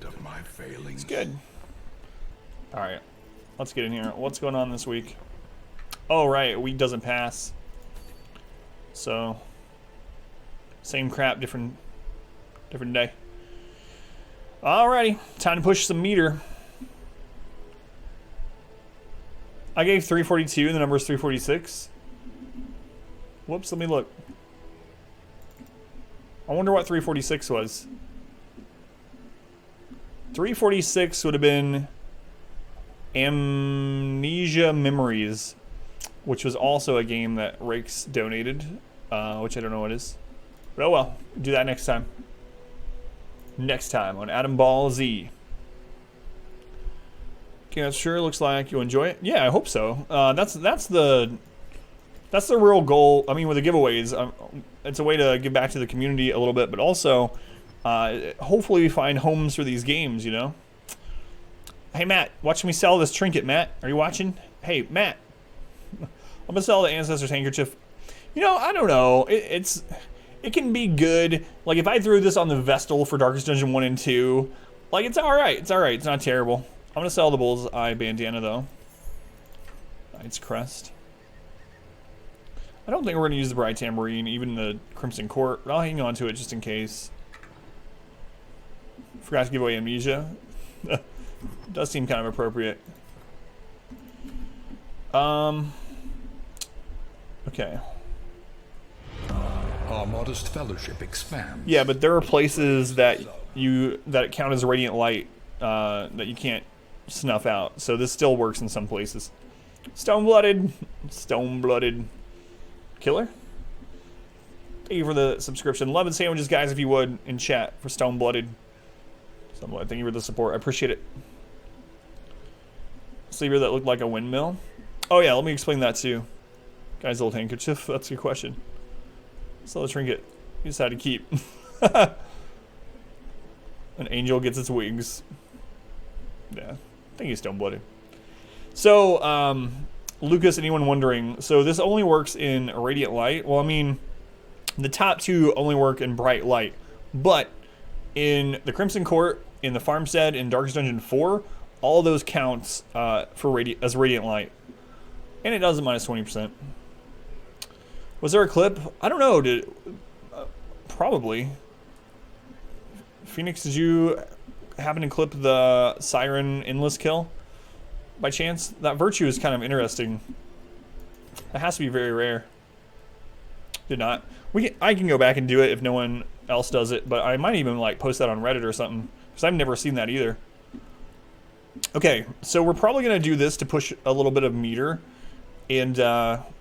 of my failings. It's good. All right, let's get in here. What's going on this week? Oh, right, a week doesn't pass. So, same crap, different day. Alrighty, time to push some meter. I gave 342 and the number is 346. Whoops, let me look. I wonder what 346 was. 346 would have been Amnesia Memories, which was also a game that Rakes donated, which I don't know what it is. But oh well, do that next time. Next time on Adam Ball Z. Okay, that sure looks like you'll enjoy it. Yeah, I hope so. That's the real goal. I mean, with the giveaways, it's a way to give back to the community a little bit, but also hopefully we find homes for these games, you know? Hey, Matt, watch me sell this trinket, Matt. Are you watching? Hey, Matt. I'm going to sell the Ancestor's Handkerchief. You know, I don't know. It can be good. Like, if I threw this on the Vestal for Darkest Dungeon 1 and 2, like, it's alright. It's alright. It's not terrible. I'm going to sell the Bullseye Bandana, though. Knight's Crest. I don't think we're going to use the Bright Tambourine, even the Crimson Court, but I'll hang on to it just in case. Forgot to give away Amnesia. Does seem kind of appropriate. Okay. Our modest fellowship expands. Yeah, but there are places that count as radiant light that you can't snuff out. So this still works in some places. Stone-blooded killer. Thank you for the subscription. Love and sandwiches, guys, if you would, in chat for Stone-blooded. Thank you for the support. I appreciate it. Sleeper that looked like a windmill. Oh yeah, let me explain that too. Guy's old handkerchief. That's a good question. Sell the trinket. You decided to keep. An angel gets its wings. Yeah. Thank you, Stone-blooded. So, Lucas, anyone wondering? So this only works in radiant light. Well, I mean, the top two only work in bright light, but in the Crimson Court, in the Farmstead, in Darkest Dungeon 4, all of those counts for as radiant light, and it does it minus 20%. Was there a clip? I don't know. Probably. Phoenix, did you happen to clip the Siren Endless kill by chance? That Virtue is kind of interesting. That has to be very rare. Did not. I can go back and do it if no one else does it, but I might even like post that on Reddit or something, because I've never seen that either. Okay, so we're probably going to do this to push a little bit of meter, and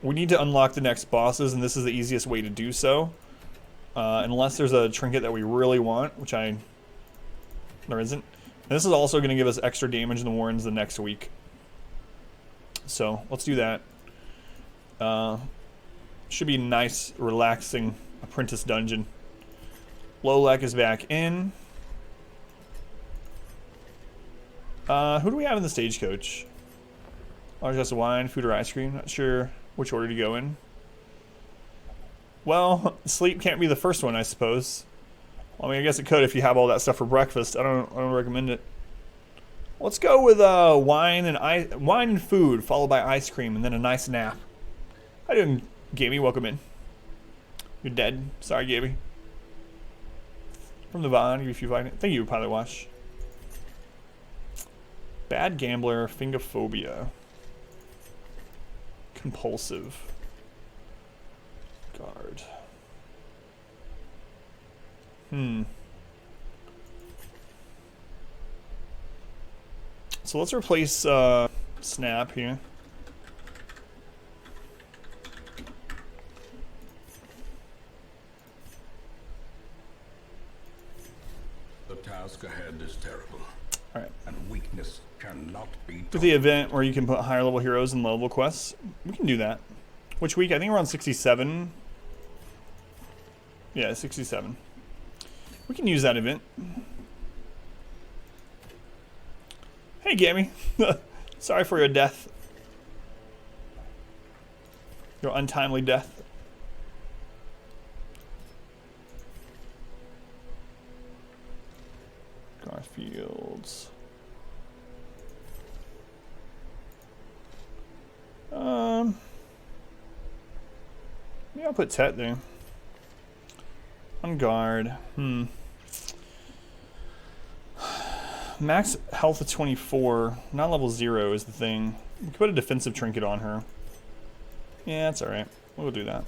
we need to unlock the next bosses, and this is the easiest way to do so. Unless there's a trinket that we really want, which there isn't. And this is also going to give us extra damage in the Warrens the next week. So, let's do that. Should be a nice, relaxing apprentice dungeon. Lolek is back in. Who do we have in the stagecoach? Large glass of wine, food or ice cream. Not sure which order to go in. Well, sleep can't be the first one, I suppose. Well, I mean, I guess it could if you have all that stuff for breakfast. I don't recommend it. Let's go with wine and food, followed by ice cream, and then a nice nap. How you doing, Gaby? Welcome in. You're dead. Sorry, Gaby. From the Vaughn, if you find it. Thank you, Pilot Wash. Bad gambler, fingophobia. Compulsive. Guard. So let's replace Snap here. The task ahead is terrible. All right. And weakness cannot be Do the event where you can put higher level heroes in level quests. We can do that. Which week? I think we're on 67. Yeah, 67. We can use that event. Hey, Gammy. Sorry for your death. Your untimely death. Garth fields. Yeah, I'll put Tet there. On guard. Max health of 24. Not level 0 is the thing. We could put a defensive trinket on her. Yeah, that's alright. We'll do that.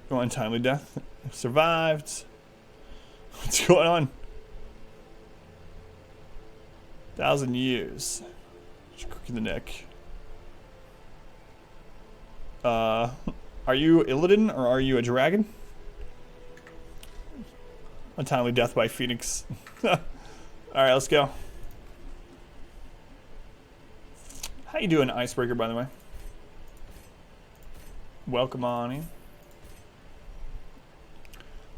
Go on, timely death. Survived. What's going on? 1,000 years. Just crook in the neck. Are you Illidan or are you a dragon? Untimely death by Phoenix. Alright, let's go. How you doing, Icebreaker, by the way? Welcome on in.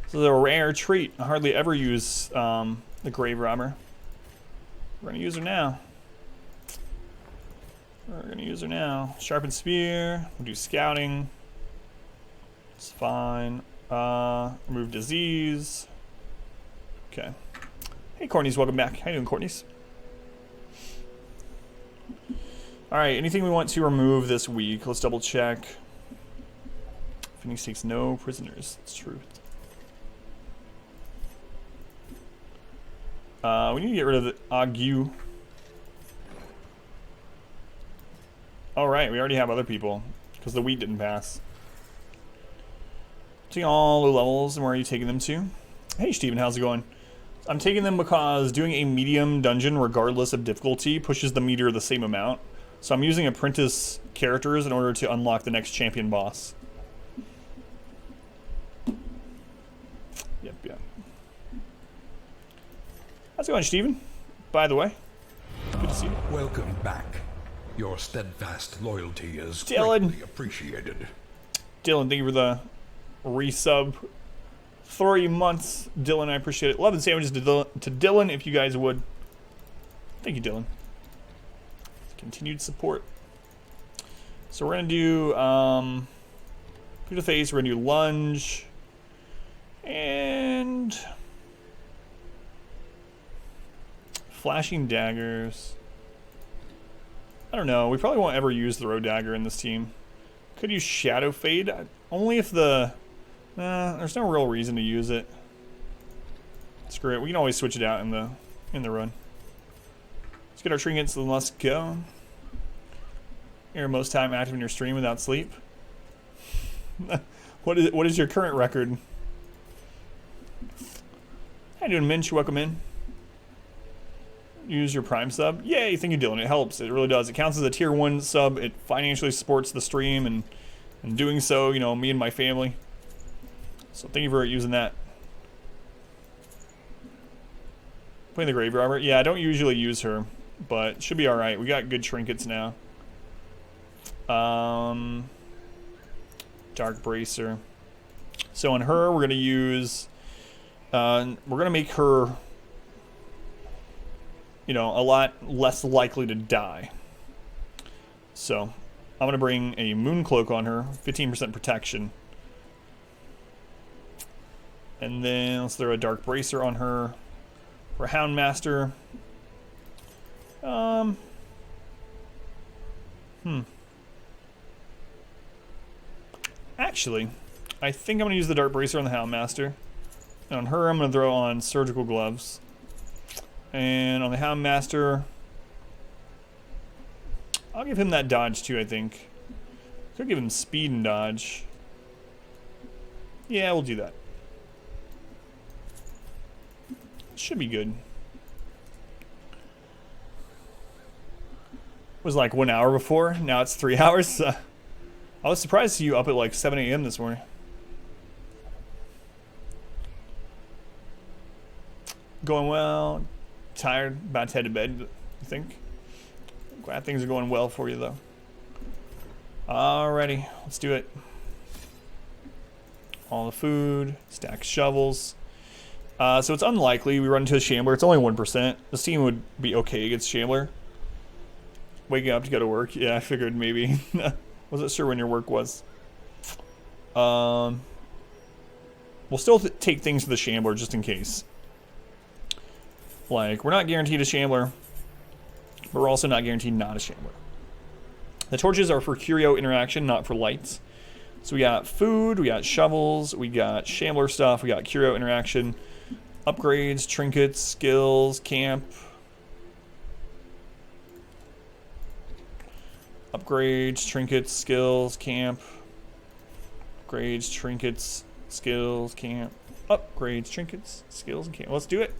This is a rare treat. I hardly ever use the Grave Robber. We're gonna use her now. Sharpened Spear. We'll do Scouting. It's fine. Remove Disease. Okay. Hey, Courtney's, welcome back. How you doing, Courtney's? Alright, anything we want to remove this week? Let's double check. Phoenix takes no prisoners. It's true. We need to get rid of the Ague. Alright, we already have other people. Because the wheat didn't pass. Taking all the levels, and where are you taking them to? Hey Steven, how's it going? I'm taking them because doing a medium dungeon, regardless of difficulty, pushes the meter the same amount. So I'm using apprentice characters in order to unlock the next champion boss. Yep. How's it going, Steven? By the way, good to see you. Welcome back. Your steadfast loyalty is Dylan. greatly appreciated. Dylan, thank you for the resub. 3 months, Dylan, I appreciate it. Love and sandwiches to Dylan, if you guys would. Thank you, Dylan. Continued support. So we're gonna do through the face. We're gonna do lunge and flashing daggers. I don't know. We probably won't ever use the road dagger in this team. Could use shadow fade only if the. There's no real reason to use it. Screw it. We can always switch it out in the run. Let's get our trinkets and let's go. You're most time active in your stream without sleep. What is your current record? How you doing, Minch? Welcome in. Use your Prime sub. Yay, thank you, Dylan. It helps. It really does. It counts as a tier 1 sub. It financially supports the stream, and doing so, you know, me and my family. So thank you for using that. Playing the Grave Robber. Yeah, I don't usually use her, but it should be alright. We got good trinkets now. Dark Bracer. So on her, we're going to use... we're going to make her, you know, a lot less likely to die. So I'm going to bring a Moon Cloak on her. 15% protection. And then let's throw a Dark Bracer on her. For Houndmaster. Actually, I think I'm going to use the Dark Bracer on the Houndmaster. And on her, I'm going to throw on Surgical Gloves. And on the Houndmaster, I'll give him that dodge too, I think. Could give him speed and dodge. Yeah, we'll do that. Should be good. Was like 1 hour before. Now it's 3 hours. I was surprised to see you up at like 7 a.m. this morning. Going well. Tired. About to head to bed, I think. Glad things are going well for you, though. Alrighty. Let's do it. All the food. Stack shovels. So it's unlikely we run into a Shambler. It's only 1%. This team would be okay against Shambler. Waking up to go to work. Yeah, I figured maybe. Wasn't sure when your work was. We'll still take things to the Shambler just in case. Like, we're not guaranteed a Shambler, but we're also not guaranteed not a Shambler. The torches are for curio interaction, not for lights. So we got food, we got shovels, we got Shambler stuff, we got curio interaction, upgrades, trinkets, skills, camp. Upgrades, trinkets, skills, camp. Upgrades, trinkets, skills, camp. Upgrades, trinkets, skills, and camp. Let's do it.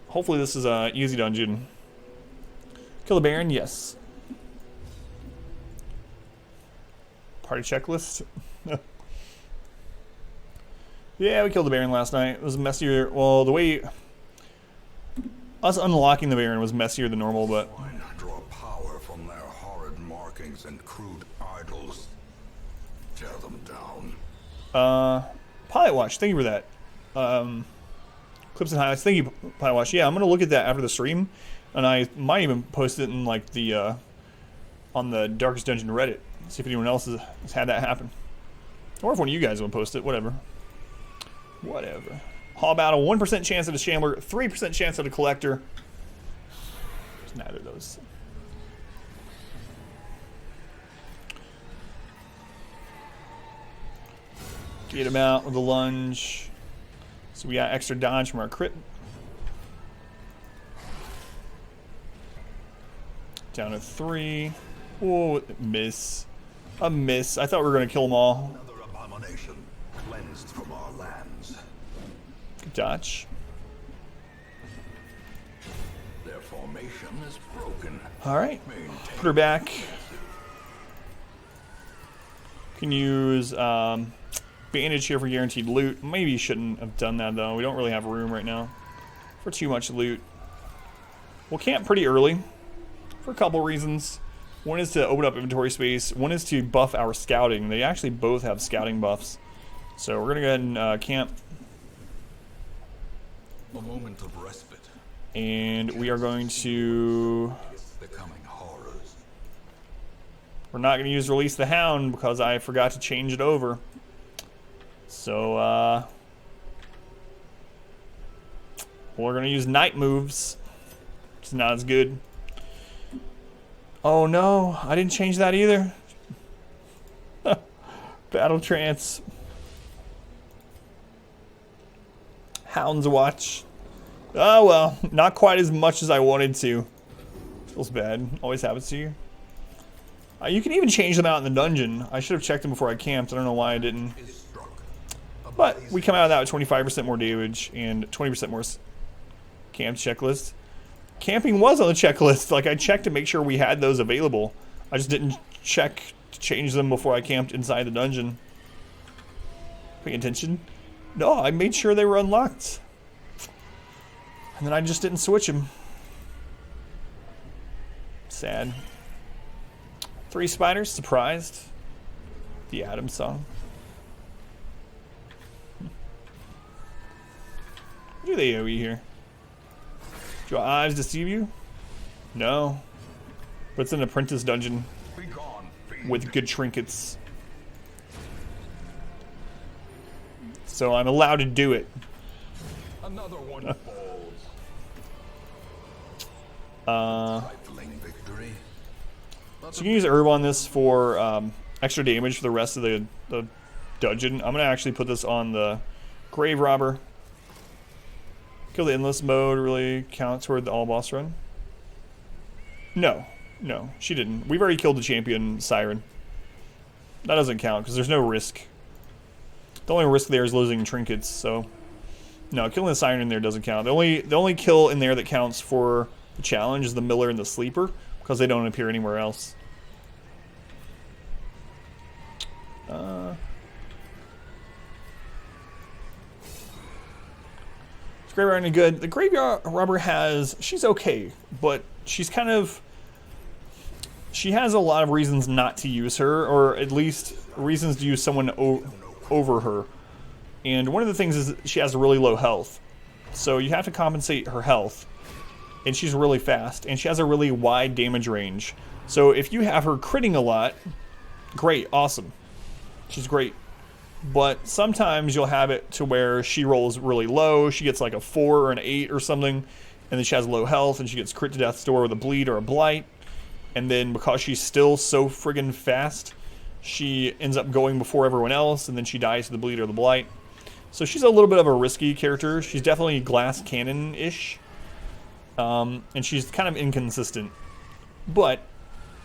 Hopefully this is a easy dungeon. Kill the Baron, yes. Party checklist. Yeah, we killed the Baron last night. It was messier. Well, the way us unlocking the Baron was messier than normal, but Draw power from their horrid markings and crude idols. Tear them down. Pilot Watch, thank you for that. Clips and highlights, thank you, Pilot Watch. Yeah, I'm gonna look at that after the stream, and I might even post it in like the on the Darkest Dungeon Reddit. See if anyone else has had that happen, or if one of you guys want to post it. Whatever. Whatever. Hall battle, 1% chance at a Shambler, 3% chance at a Collector. There's neither of those. Get him out with a lunge. So we got extra dodge from our crit. Down to 3. Oh, miss. A miss. I thought we were going to kill them all. Another abomination cleansed from our lands. Good dodge. Their formation is broken. Alright. Put her back. Can use bandage here for guaranteed loot. Maybe shouldn't have done that though. We don't really have room right now for too much loot. We'll camp pretty early for a couple reasons. One is to open up inventory space. One is to buff our scouting. They actually both have scouting buffs. So we're going to go ahead and camp. A moment of respite. And we are going to... The coming horrors. We're not going to use Release the Hound because I forgot to change it over. So, we're going to use night moves. It's not as good. Oh no, I didn't change that either. Battle trance. Hound's Watch. Oh well, not quite as much as I wanted to. Feels bad. Always happens to you. You can even change them out in the dungeon. I should have checked them before I camped. I don't know why I didn't. But we come out of that with 25% more damage and 20% more camp checklist. Camping was on the checklist. Like, I checked to make sure we had those available. I just didn't check to change them before I camped inside the dungeon. Paying attention? No, I made sure they were unlocked. And then I just didn't switch them. Sad. 3 spiders, surprised. The Adam song. What do they owe you here? Do your eyes deceive you? No. But it's an apprentice dungeon with good trinkets. So I'm allowed to do it. Another one falls. So you can use herb on this for extra damage for the rest of the dungeon. I'm gonna actually put this on the grave robber. Kill the endless mode really count toward the all boss run? No, no, she didn't. We've already killed the champion Siren. That doesn't count because there's no risk. The only risk there is losing trinkets. So no, killing the Siren in there doesn't count. The only kill in there that counts for the challenge is the Miller and the Sleeper because they don't appear anywhere else. Is Graveyard any good? The Graveyard Robber she's okay, but she's kind of, she has a lot of reasons not to use her, or at least reasons to use someone over her. And one of the things is she has really low health. So you have to compensate her health. And she's really fast, and she has a really wide damage range. So if you have her critting a lot, great, awesome. She's great. But sometimes you'll have it to where she rolls really low. She gets like a 4 or an 8 or something, and then she has low health, and she gets crit to death's door with a bleed or a blight. And then because she's still so friggin' fast, she ends up going before everyone else, and then she dies to the bleed or the blight. So she's a little bit of a risky character. She's definitely glass cannon-ish. And she's kind of inconsistent. But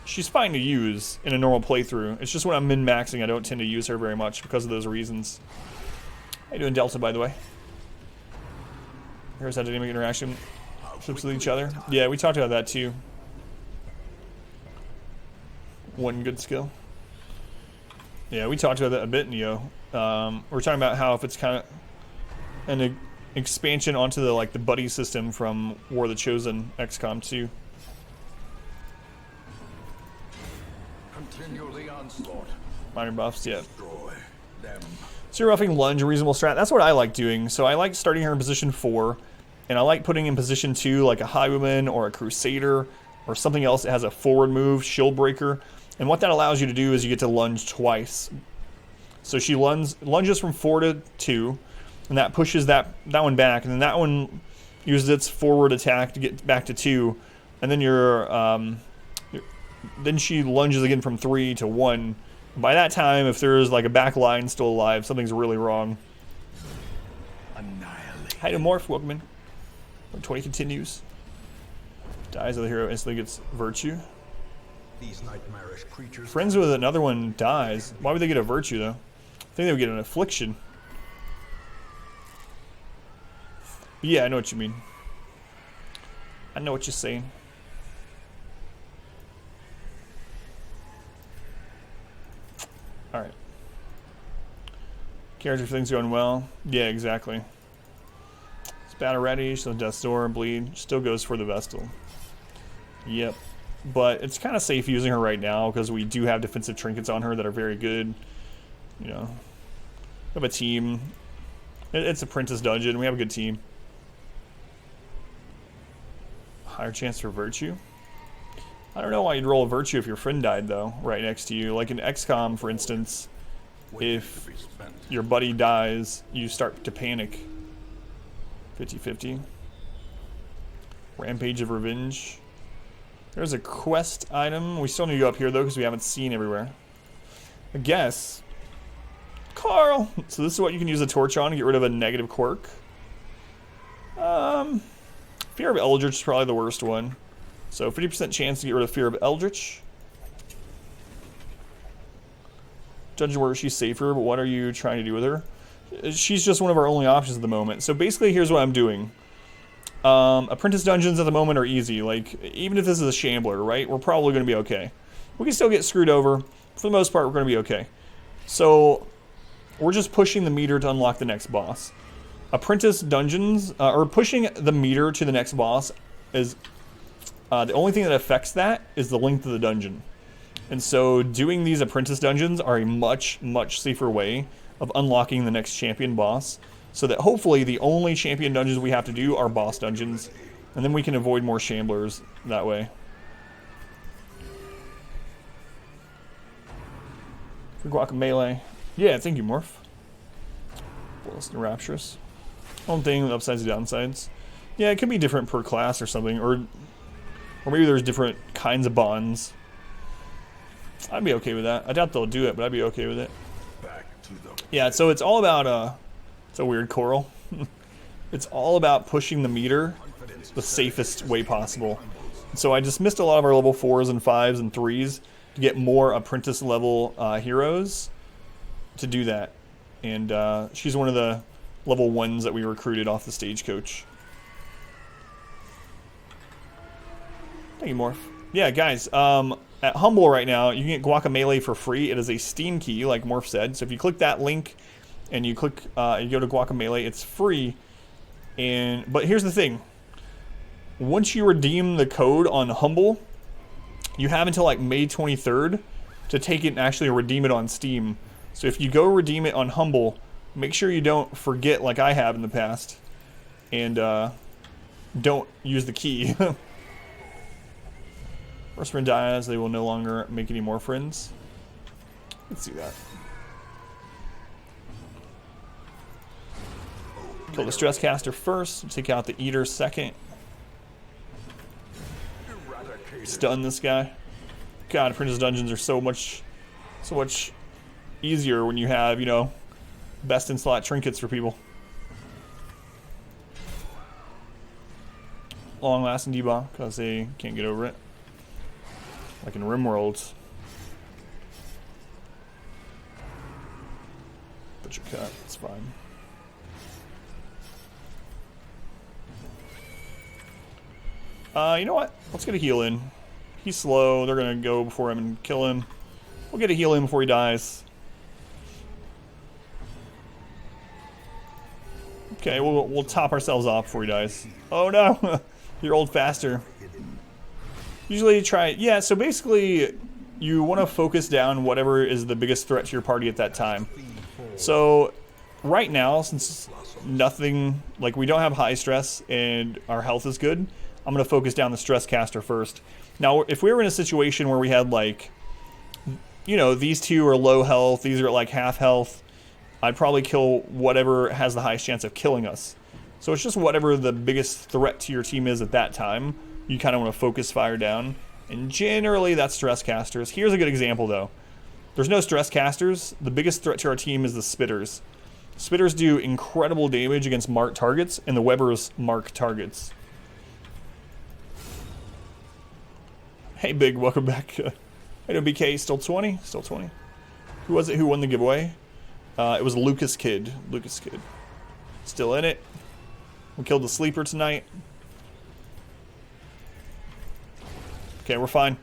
she's fine to use in a normal playthrough. It's just when I'm min-maxing, I don't tend to use her very much because of those reasons. How you doing, Delta, by the way? Here's how dynamic interaction flips with each other. Yeah, we talked about that too. One good skill. Yeah, we talked about that a bit, Neo. We're talking about how if it's kind of an expansion onto the the buddy system from War of the Chosen XCOM 2. Continue the onslaught. Minor buffs, yeah. Destroy them. So you're roughing lunge, a reasonable strat. That's what I like doing. So I like starting her in position 4, and I like putting in position 2 like a Highwayman or a Crusader or something else that has a forward move, shield breaker. And what that allows you to do is you get to lunge twice. So she lunges from 4 to 2, and that pushes that one back, and then that one uses its forward attack to get back to 2, and then then she lunges again from 3 to 1. By that time, if there's like a back line still alive, something's really wrong. Annihilate. Hi to Morph, welcome in. 20 continues. Dies of the hero instantly gets virtue. These nightmarish creatures. Friends with another one dies. Why would they get a virtue though? I think they would get an affliction. Yeah, I know what you mean. I know what you're saying. Alright. Character, things going well. Yeah, exactly. Spatter ready, still Death's Door, bleed. Still goes for the Vestal. Yep. But it's kind of safe using her right now because we do have defensive trinkets on her that are very good. You know, we have a team. It's Apprentice Dungeon. We have a good team. Higher chance for Virtue. I don't know why you'd roll a Virtue if your friend died, though, right next to you. Like in XCOM, for instance, if your buddy dies, you start to panic. 50-50. Rampage of Revenge. There's a quest item. We still need to go up here, though, because we haven't seen everywhere. I guess. Carl! So this is what you can use a torch on to get rid of a negative quirk. Fear of Eldritch is probably the worst one. So 50% chance to get rid of Fear of Eldritch. Dungeon where she's safer, but what are you trying to do with her? She's just one of our only options at the moment. So basically, here's what I'm doing. Apprentice dungeons at the moment are easy. Like, even if this is a Shambler, right? We're probably going to be okay. We can still get screwed over. For the most part, we're going to be okay. So, we're just pushing the meter to unlock the next boss. Apprentice dungeons, or pushing the meter to the next boss is... the only thing that affects that is the length of the dungeon. And so, doing these apprentice dungeons are a much, much safer way of unlocking the next champion boss. So that hopefully the only champion dungeons we have to do are boss dungeons. And then we can avoid more Shamblers that way. For Guacamelee. Yeah, thank you, Morph. Blessed and Rapturous. One thing, the upsides and downsides. Yeah, it could be different per class or something. Or maybe there's different kinds of bonds. I'd be okay with that. I doubt they'll do it, but I'd be okay with it. Back to them. Yeah, so it's all about... It's a weird coral. It's all about pushing the meter the safest way possible. So I dismissed a lot of our level 4s and 5s and 3s to get more apprentice level heroes to do that. And she's one of the level 1s that we recruited off the stagecoach. Thank you, Morph. Yeah, guys, at Humble right now, you can get Guacamelee for free. It is a Steam key, like Morph said. So if you click that link and you click, you go to Guacamelee, it's free. But here's the thing. Once you redeem the code on Humble, you have until like May 23rd to take it and actually redeem it on Steam. So if you go redeem it on Humble, make sure you don't forget like I have in the past. And don't use the key. First friend dies, they will no longer make any more friends. Let's see that. Kill the stress caster first. Take out the eater second. Stun this guy. God, Princess Dungeons are so much easier when you have, you know, best in slot trinkets for people. Long lasting debuff because they can't get over it. Like in RimWorld. Butcher cut, it's fine. You know what? Let's get a heal in. He's slow. They're gonna go before him and kill him. We'll get a heal in before he dies. Okay, we'll top ourselves off before he dies. Oh no, you're old faster. Usually try, yeah. So basically, you want to focus down whatever is the biggest threat to your party at that time. So right now, since nothing, like we don't have high stress and our health is good, I'm gonna focus down the stress caster first. Now, if we were in a situation where we had like, you know, these two are low health, these are at like half health, I'd probably kill whatever has the highest chance of killing us. So it's just whatever the biggest threat to your team is at that time, you kind of want to focus fire down. And generally that's stress casters. Here's a good example though. There's no stress casters. The biggest threat to our team is the spitters. Spitters do incredible damage against marked targets, and the Webbers mark targets. Hey Big, welcome back. Hey BK, still 20? Still 20. Who was it who won the giveaway? It was Lucas Kid. Lucas Kid. Still in it. We killed the sleeper tonight. Okay, we're fine.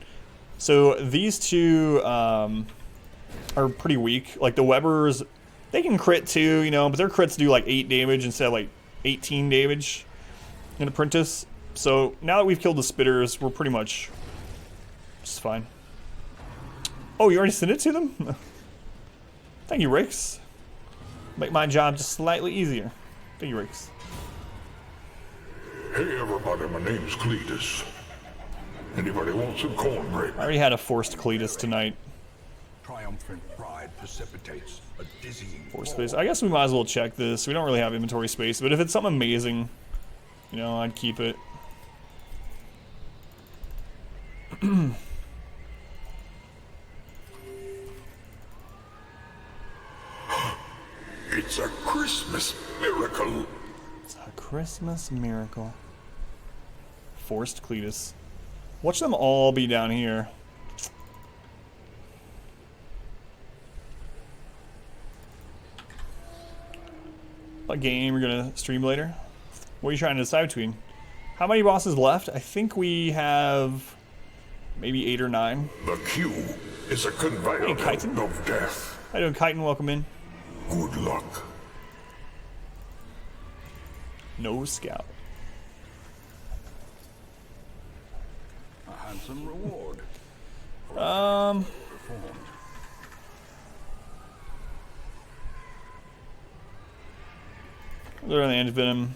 So these two are pretty weak. Like the Webbers, they can crit too, you know, but their crits do like 8 damage instead of like 18 damage in Apprentice. So now that we've killed the spitters, we're pretty much just fine. Oh, you already sent it to them? Thank you, Rix. Make my job just slightly easier. Thank you, Rix. Hey everybody, my name's Cletus. Anybody want some cornbread? I already had a forced Cletus tonight. Triumphant pride precipitates a dizzying Forced space. I guess we might as well check this. We don't really have inventory space, but if it's something amazing, you know, I'd keep it. It's a Christmas miracle. It's a Christmas miracle. Forced Cletus. Watch them all be down here. What game you're gonna stream later? What are you trying to decide between? How many bosses left? I think we have maybe 8 or 9. The Q is a conveyor Hey, Chitin. of death. How you doing, Chitin? Welcome in. Good luck. No scout. A handsome reward. They're on the antivenom.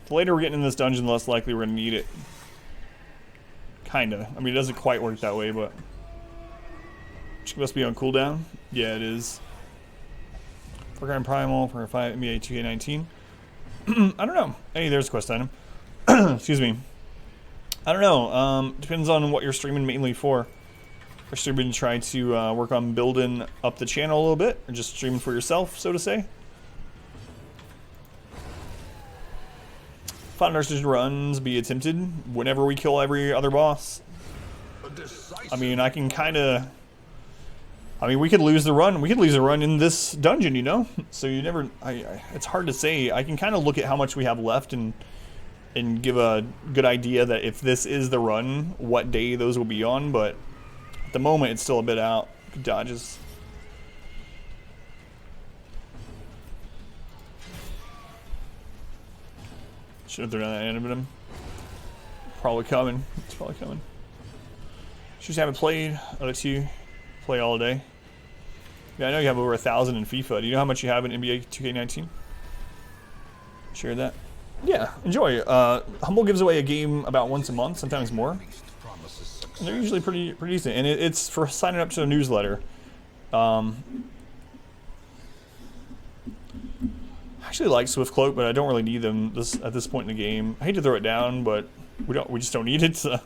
The later we're getting in this dungeon, the less likely we're gonna need it. Kinda. I mean, it doesn't quite work that way, but it must be on cooldown. Yeah, it is. Program Primal for 5 NBA 2K19. I don't know. Hey, there's a quest item. Excuse me. I don't know. Depends on what you're streaming mainly for. If you're streaming to try to work on building up the channel a little bit, or just streaming for yourself, so to say. Foundation runs be attempted whenever we kill every other boss. I mean, I can kind of... I mean, we could lose the run. We could lose a run in this dungeon, you know? So you never... it's hard to say. I can kind of look at how much we have left and give a good idea that if this is the run, what day those will be on. But at the moment, it's still a bit out. Good dodges. Should have thrown that antivenom. Probably coming. It's probably coming. Just haven't played. I'd like to play all day. Yeah, I know you have over 1,000 in FIFA. Do you know how much you have in NBA 2K19? Share that. Yeah, enjoy. Humble gives away a game about once a month, sometimes more. And they're usually pretty decent. And it's for signing up to the newsletter. I actually like Swift Cloak, but I don't really need them at this point in the game. I hate to throw it down, but we just don't need it. So,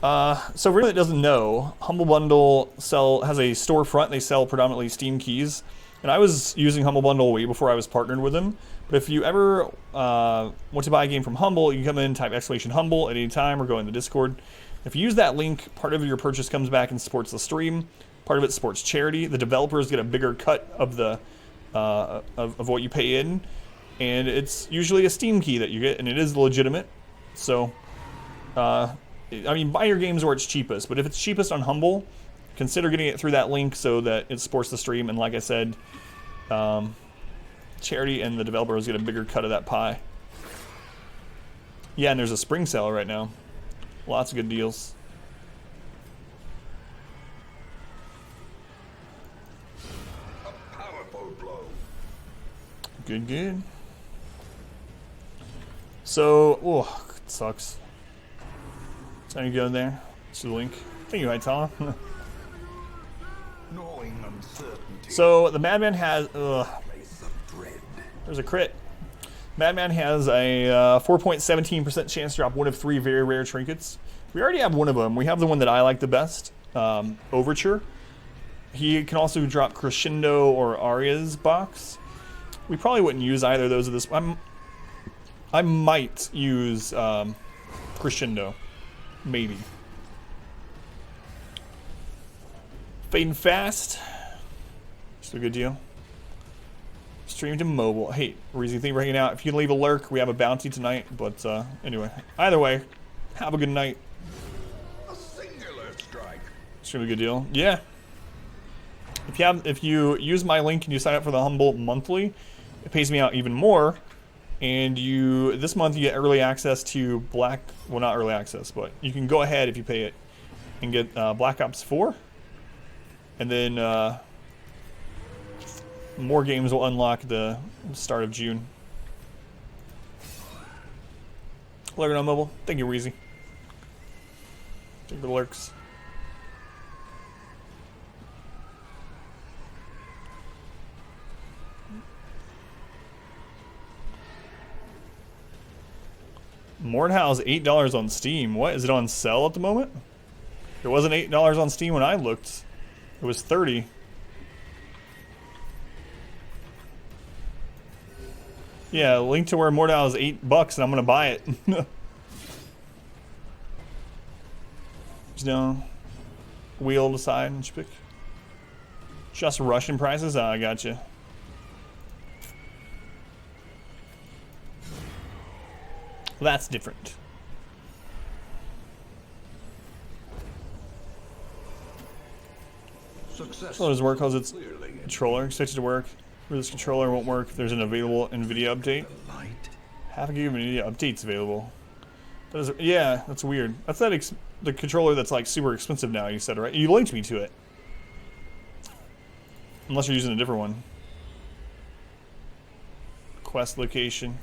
so for anyone that doesn't know, Humble Bundle has a storefront. They sell predominantly Steam keys, and I was using Humble Bundle way before I was partnered with them. But if you ever want to buy a game from Humble, you can come in, type !humble at any time, or go in the Discord. If you use that link, part of your purchase comes back and supports the stream. Part of it supports charity. The developers get a bigger cut of the of what you pay in, and it's usually a Steam key that you get, and it is legitimate. So, I mean, buy your games where it's cheapest. But if it's cheapest on Humble, consider getting it through that link so that it supports the stream. And like I said, charity and the developers get a bigger cut of that pie. Yeah, and there's a spring sale right now. Lots of good deals. A powerful blow. Good, good. So, oh, it sucks. So you go in there. It's the link. Thank you, Hytala. Gnawing uncertainty. So the Madman has. Place of dread. There's a crit. Madman has a 4.17% chance to drop one of 3 very rare trinkets. We already have one of them. We have the one that I like the best, Overture. He can also drop Crescendo or Aria's box. We probably wouldn't use either of those at this. I might use Crescendo, maybe. Fading Fast, still a good deal. Stream to mobile. Hey, Reezy, thank you for hanging out. If you leave a lurk, we have a bounty tonight. But anyway, either way, have a good night. A singular strike. Extremely good deal. Yeah. If you use my link and you sign up for the Humble monthly, it pays me out even more. And this month you get early access to well, not early access, but you can go ahead if you pay it and get Black Ops 4. And then more games will unlock the start of June. Lurking on mobile. Thank you, Reezy. Thank you for the lurks. Mordhau's $8 on Steam. What? Is it on sale at the moment? It wasn't $8 on Steam when I looked. It was $30. Yeah, link to where Mordhau is $8 and I'm gonna buy it. Just down. Wheel to side and pick. Just Russian prices? I gotcha. Well, that's different. Success. So does work because it's controller. Expected to work. This controller won't work if there's an available NVIDIA update. Light. Half a gig of NVIDIA updates available. Yeah, that's weird. That's the controller that's like super expensive now, you said, right? You linked me to it. Unless you're using a different one. Quest location.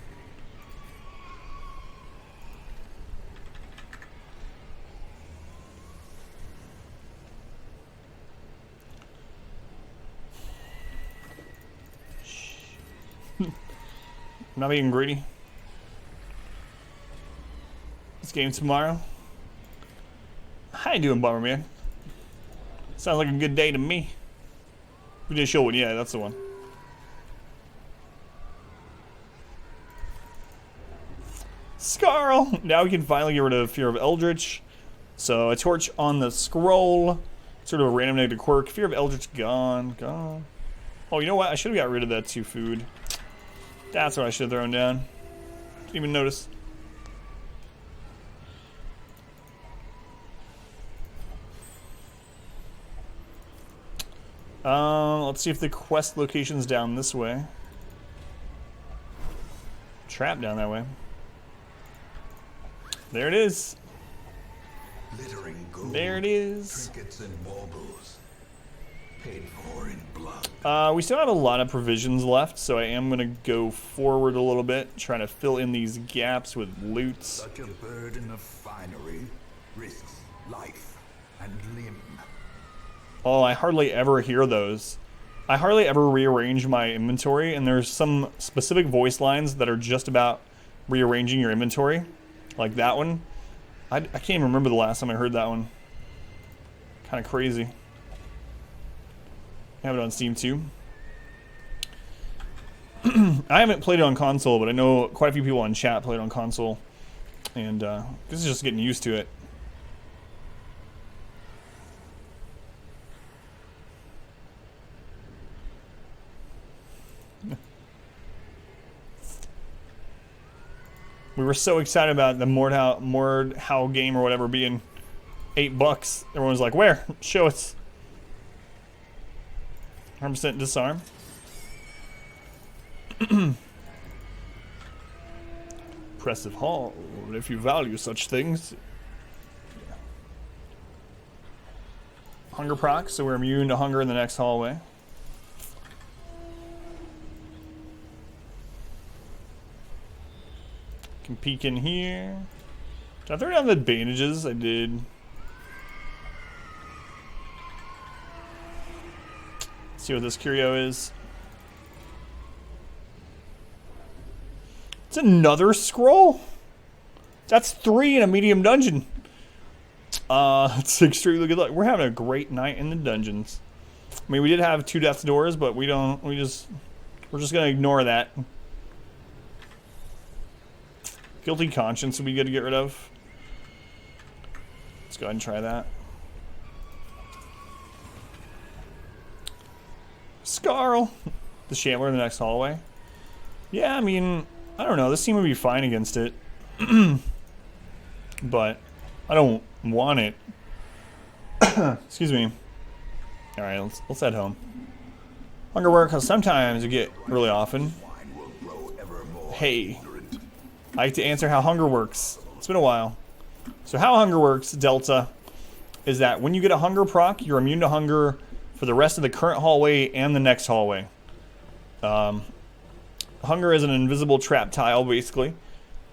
I'm not being greedy. This game tomorrow. How you doing, Bomberman? Sounds like a good day to me. We did a show one, yeah, that's the one. Scarl! Now we can finally get rid of Fear of Eldritch. So a torch on the scroll. Sort of a random negative quirk. Fear of Eldritch gone. Gone. Oh, you know what? I should have got rid of that 2 food. That's what I should have thrown down. Didn't even notice. Let's see if the quest location's down this way. Trap down that way. There it is. Glittering gold. There it is. Trinkets and baubles. Paid for in blood. We still have a lot of provisions left, so I am gonna go forward a little bit, trying to fill in these gaps with loots. Such a burden of finery risks life and limb. Oh, I hardly ever hear those. I hardly ever rearrange my inventory, and there's some specific voice lines that are just about rearranging your inventory, like that one. I can't even remember the last time I heard that one. Kind of crazy. I have it on Steam too. I haven't played it on console, but I know quite a few people on chat played on console, and this is just getting used to it. We were so excited about the Mordhau game or whatever being $8. Everyone was like, "Where? Show us." 100% disarm. Impressive haul, if you value such things. Yeah. Hunger proc, so we're immune to hunger in the next hallway. Can peek in here. Did I throw down the bandages? I did. Let's see what this curio is. It's another scroll? That's 3 in a medium dungeon. It's extremely good luck. We're having a great night in the dungeons. I mean, we did have 2 death's doors, but we're just gonna ignore that. Guilty conscience would be good to get rid of. Let's go ahead and try that. Scarl! The Shambler in the next hallway. Yeah, I mean, I don't know. This team would be fine against it. But I don't want it. Excuse me. Alright, let's head home. Hunger work, because sometimes you get really often. Hey. I like to answer how hunger works. It's been a while. So how hunger works, Delta, is that when you get a hunger proc, you're immune to hunger for the rest of the current hallway and the next hallway. Hunger is an invisible trap tile, basically.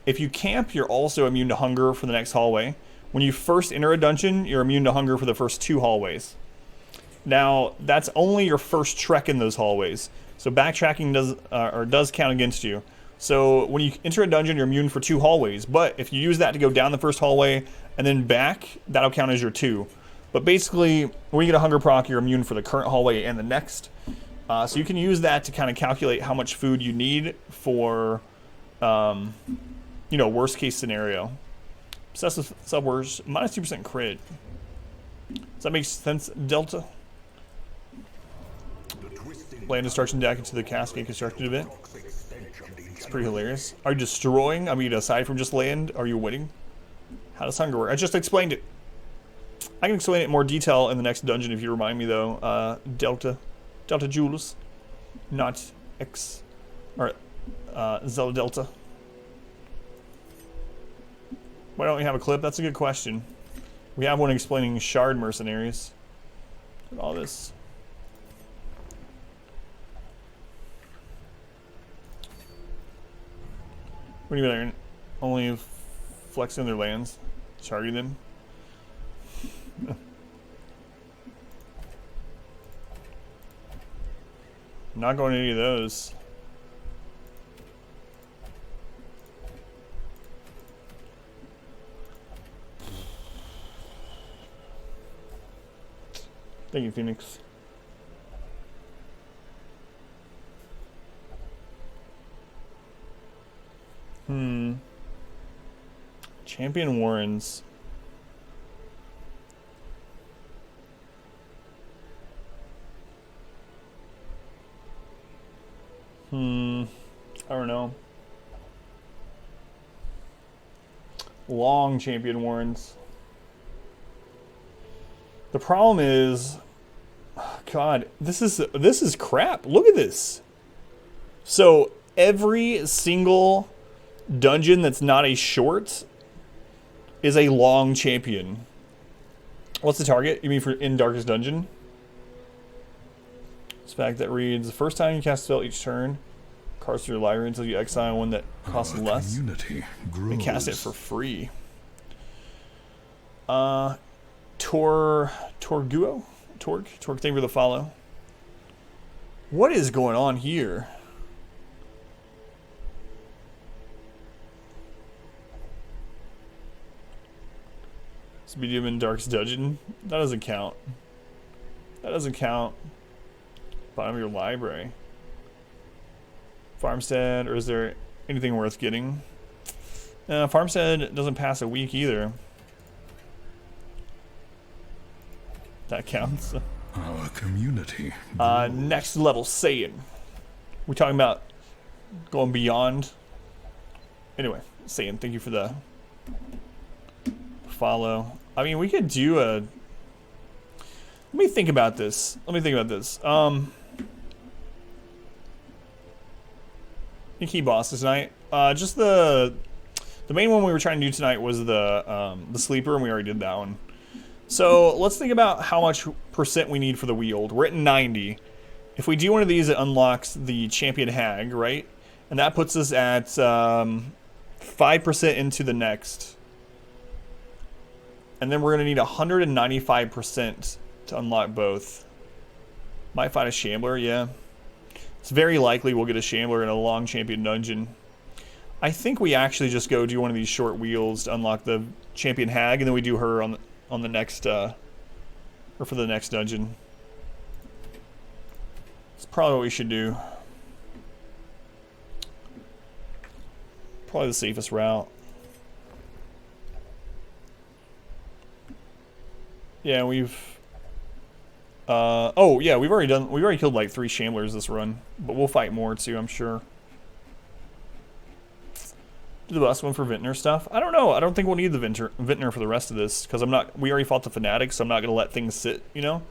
If you camp, you're also immune to hunger for the next hallway. When you first enter a dungeon, you're immune to hunger for the first 2 hallways. Now, that's only your first trek in those hallways. So backtracking does count against you. So when you enter a dungeon, you're immune for 2 hallways. But if you use that to go down the first hallway and then back, that'll count as your 2. But basically, when you get a hunger proc, you're immune for the current hallway and the next. So you can use that to kind of calculate how much food you need for, you know, worst case scenario. Obsessive subwords, minus 2% crit. Does that make sense, Delta? Land destruction deck into the cascade constructed event. It's pretty hilarious. Are you destroying? I mean, aside from just land, are you winning? How does hunger work? I just explained it. I can explain it in more detail in the next dungeon if you remind me, though. Delta Jules, not X, or Zelda Delta. Why don't we have a clip? That's a good question. We have one explaining shard mercenaries. Look at all this. What do you mean they're only flexing their lands? Sharding them? Not going to any of those. Thank you, Phoenix. Champion Warrens. I don't know. Long Champion Warrens. The problem is, God, this is crap. Look at this. So every single dungeon that's not a short is a long champion. What's the target? You mean for in Darkest Dungeon? This fact that reads, the first time you cast a spell each turn, cards through your library until you exile one that costs less. And cast it for free. Torguo? Torg, thank you for the follow. What is going on here? It's medium in Dark's Dungeon. That doesn't count. That doesn't count. Bottom of your library. Farmstead, or is there anything worth getting? Farmstead doesn't pass a week either. That counts. Our community. Next level Saiyan. We're talking about going beyond. Anyway, Saiyan, thank you for the follow. I mean, we could do a. Let me think about this. Key bosses tonight. Just the main one we were trying to do tonight was the sleeper, and we already did that one. So let's think about how much percent we need for the wield. We're at 90. If we do one of these, it unlocks the champion hag, right? And that puts us at 5% into the next. And then we're going to need 195% to unlock both. Might find a Shambler, yeah. It's very likely we'll get a Shambler in a long champion dungeon. I think we actually just go do one of these short wheels to unlock the champion hag, and then we do her on the next, or for the next dungeon. It's probably what we should do. Probably the safest route. Yeah, we've oh yeah, we've already killed like 3 Shamblers this run, but we'll fight more too, I'm sure. Do the best one for Vintner stuff. I don't know. I don't think we'll need the Vintner for the rest of this because we already fought the Fanatic, so I'm not gonna let things sit, you know?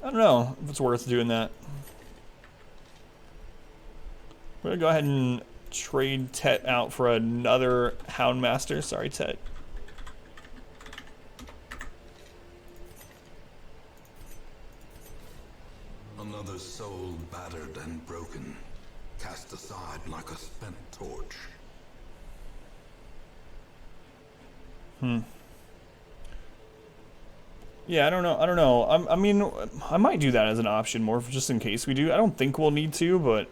I don't know if it's worth doing that. We're gonna go ahead and trade Tet out for another Houndmaster. Sorry, Tet. Another soul battered and broken, cast aside like a spent torch. Yeah, I don't know. I mean, I might do that as an option more just in case we do. I don't think we'll need to, but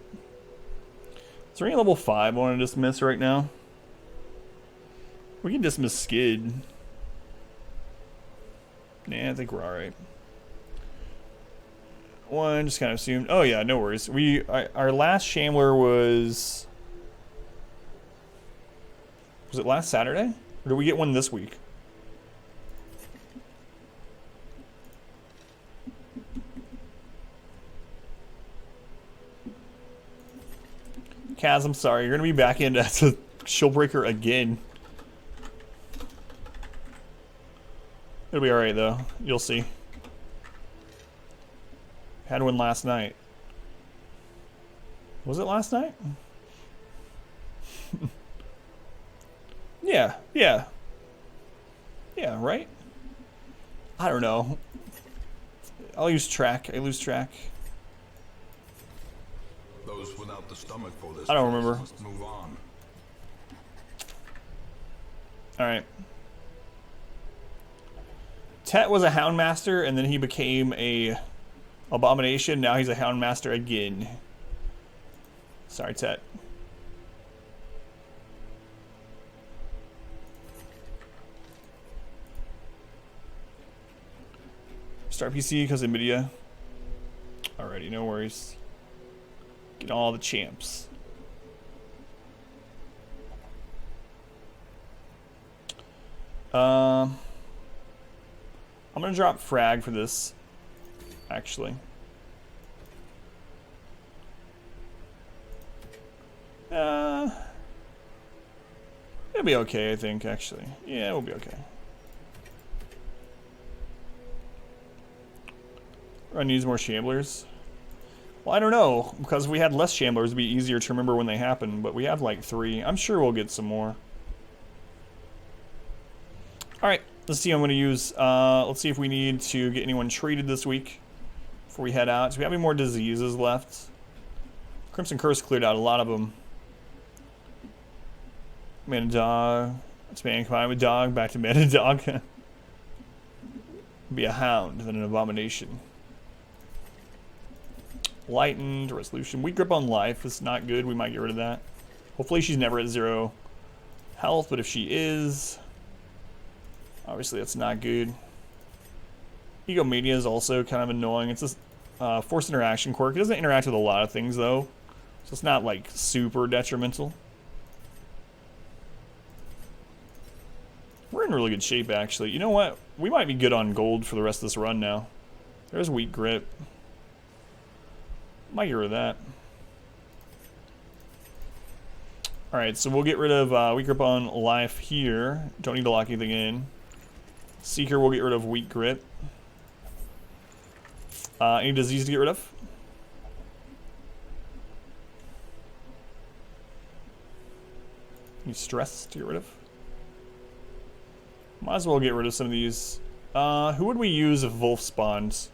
is there any level 5 I want to dismiss right now? We can dismiss Skid. Nah, I think we're alright. One just kind of assumed. Oh yeah, no worries. Our last Shambler was it last Saturday? Or did we get one this week? Kaz, I'm sorry. You're gonna be back in as a Shieldbreaker again. It'll be alright though. You'll see. Had one last night. Was it last night? Yeah, right? I don't know. I lose track. Those without the stomach for this I don't remember. must move on. Alright. Tet was a Houndmaster, and then he became a Abomination. Now he's a Houndmaster again. Sorry, Tet. Start PC because of NVIDIA. Alrighty, no worries. Get all the champs. I'm gonna drop frag for this, actually. It'll be okay, I think, actually. Yeah, it will be okay. I need more Shamblers. Well, I don't know, because if we had less Shamblers, it'd be easier to remember when they happen, but we have like 3. I'm sure we'll get some more. Alright, let's see. I'm going to use, let's see if we need to get anyone treated this week before we head out. Do we have any more diseases left? Crimson Curse cleared out a lot of them. Man and dog. That's man combined with dog. Back to man and dog. Be a hound, then an abomination. Lightened, resolution. Weak grip on life is not good. We might get rid of that. Hopefully she's never at 0 health, but if she is, obviously that's not good. Egomania is also kind of annoying. It's a forced interaction quirk. It doesn't interact with a lot of things though, so it's not like super detrimental. We're in really good shape actually. You know what? We might be good on gold for the rest of this run now. There's weak grip. Might get rid of that. Alright, so we'll get rid of weak grip on life here. Don't need to lock anything in. Seeker we'll get rid of weak grip. Any disease to get rid of? Any stress to get rid of? Might as well get rid of some of these. Who would we use if Wolf spawns?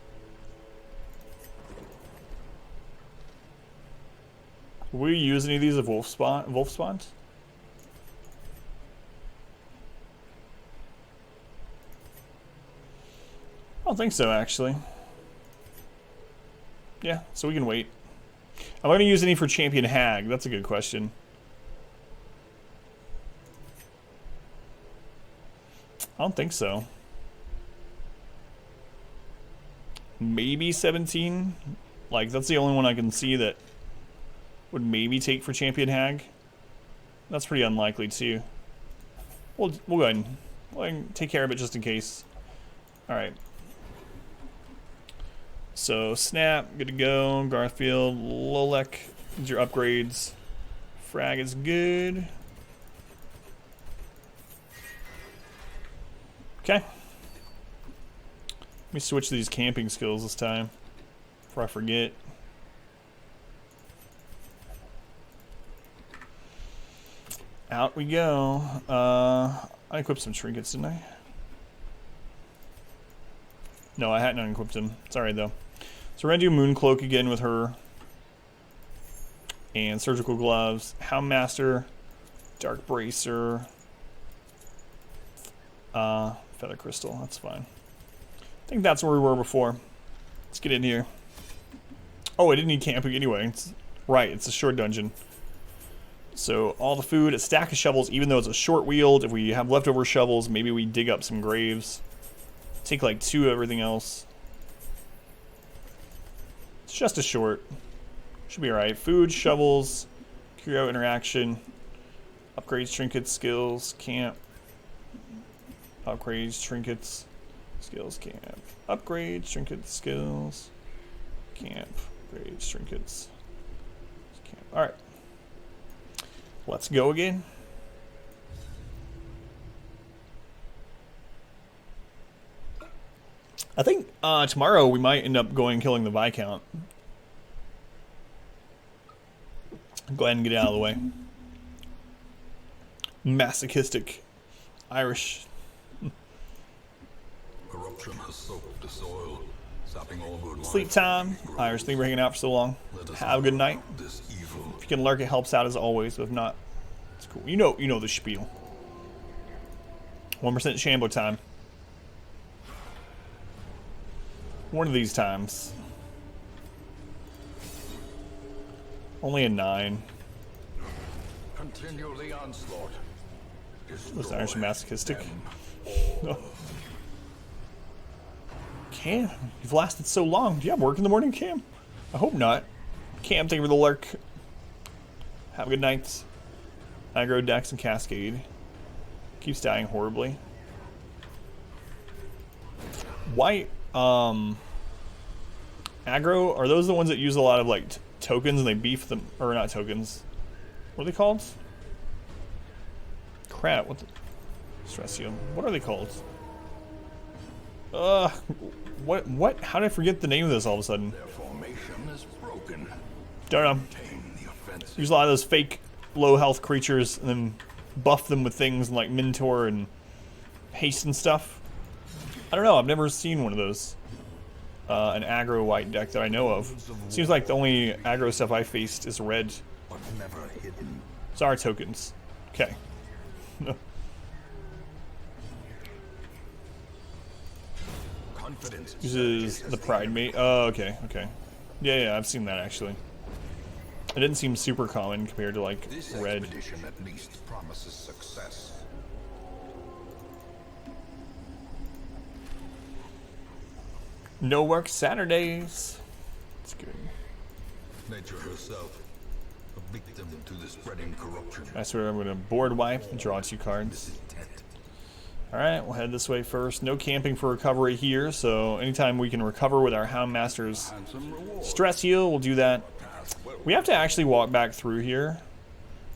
Will we use any of these if Wolf spawns? I don't think so, actually. Yeah, so we can wait. Am I going to use any for Champion Hag? That's a good question. I don't think so. Maybe 17? Like, that's the only one I can see that would maybe take for Champion Hag. That's pretty unlikely, too. We'll go ahead and take care of it just in case. Alright. So, Snap, good to go. Garfield, Lolek, these are your upgrades. Frag is good. Okay. Let me switch these camping skills this time before I forget. Out we go. I equipped some trinkets, didn't I? No, I hadn't unequipped them. Sorry, though. So we're going to do Moon Cloak again with her. And Surgical Gloves. Houndmaster. Dark Bracer. Feather Crystal. That's fine. I think that's where we were before. Let's get in here. Oh, I didn't need camping anyway. It's, right, it's a short dungeon. So all the food, a stack of shovels, even though it's a short wield. If we have leftover shovels, maybe we dig up some graves. Take like 2 of everything else. It's just a short. Should be alright. Food, shovels, curio interaction, upgrades, trinkets, skills, camp. Upgrades, trinkets, skills, camp. Upgrades, trinkets, skills, camp. Upgrades, trinkets, camp. Alright. Let's go again. I think tomorrow we might end up going and killing the Viscount. Go ahead and get it out of the way. Masochistic Irish. Corruption has soaked the soil, sapping all good Sleep time. Irish, thank you for hanging out for so long. Have a good night. This evil. If you can lurk, it helps out as always. But if not, it's cool. You know the spiel. 1% Shambler time. One of these times. Only a 9. Continue the onslaught. Those Irish are masochistic. No. Cam, you've lasted so long. Do you have work in the morning, Cam? I hope not. Cam, thank you for the lurk. Have a good night. Aggro, Dex, and Cascade. Keeps dying horribly. White, aggro, are those the ones that use a lot of like tokens and they beef them, or not tokens? What are they called? Crap! What the stress you? What are they called? What? How did I forget the name of this all of a sudden? Their formation is broken. Don't know. Use a lot of those fake low health creatures and then buff them with things like Mentor and haste and stuff. I don't know. I've never seen one of those. An aggro white deck that I know of. Seems like the only aggro stuff I faced is red. But never hidden. It's our tokens. Okay. Confidence. Uses the Pride Mate. Oh, okay, okay. Yeah, I've seen that actually. It didn't seem super common compared to like This red. expedition at least promises success. No work Saturdays. That's good. Nature herself, a victim to the spreading corruption. That's where I'm gonna board wipe and draw 2 cards. Alright, we'll head this way first. No camping for recovery here, so anytime we can recover with our Houndmaster's stress heal, we'll do that. We have to actually walk back through here.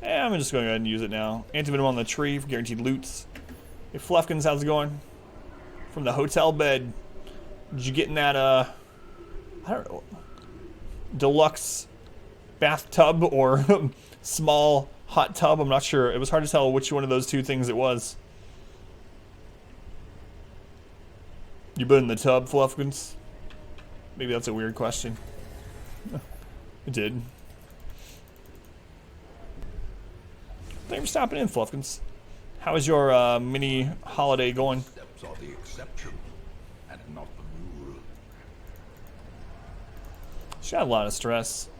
Yeah, I'm just going to go ahead and use it now. Antivenom on the tree for guaranteed loots. Hey, Fluffkins, how's it going? From the hotel bed. Did you get in that, I don't know, deluxe bathtub or small hot tub? I'm not sure. It was hard to tell which one of those 2 things it was. You been in the tub, Fluffkins? Maybe that's a weird question. It did. Thanks for stopping in, Fluffkins. How is your mini holiday going? Steps are the exception, and not the rule. She had a lot of stress.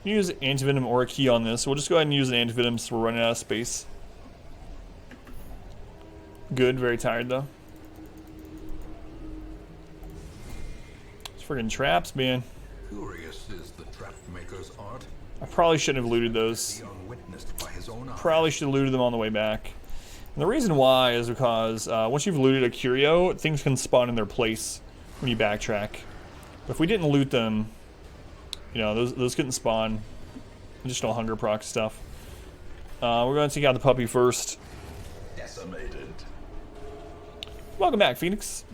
Use antivenom or a key on this. We'll just go ahead and use an antivenom so we're running out of space. Good, very tired though. It's friggin' traps, man. Curious is the trap maker's art. I probably shouldn't have looted those. Unwitnessed by his own eyes. Probably should have looted them on the way back. And the reason why is because once you've looted a curio, things can spawn in their place when you backtrack. But if we didn't loot them, you know, those couldn't spawn. Additional hunger proc stuff. We're going to take out the puppy first. Decimated. Welcome back, Phoenix.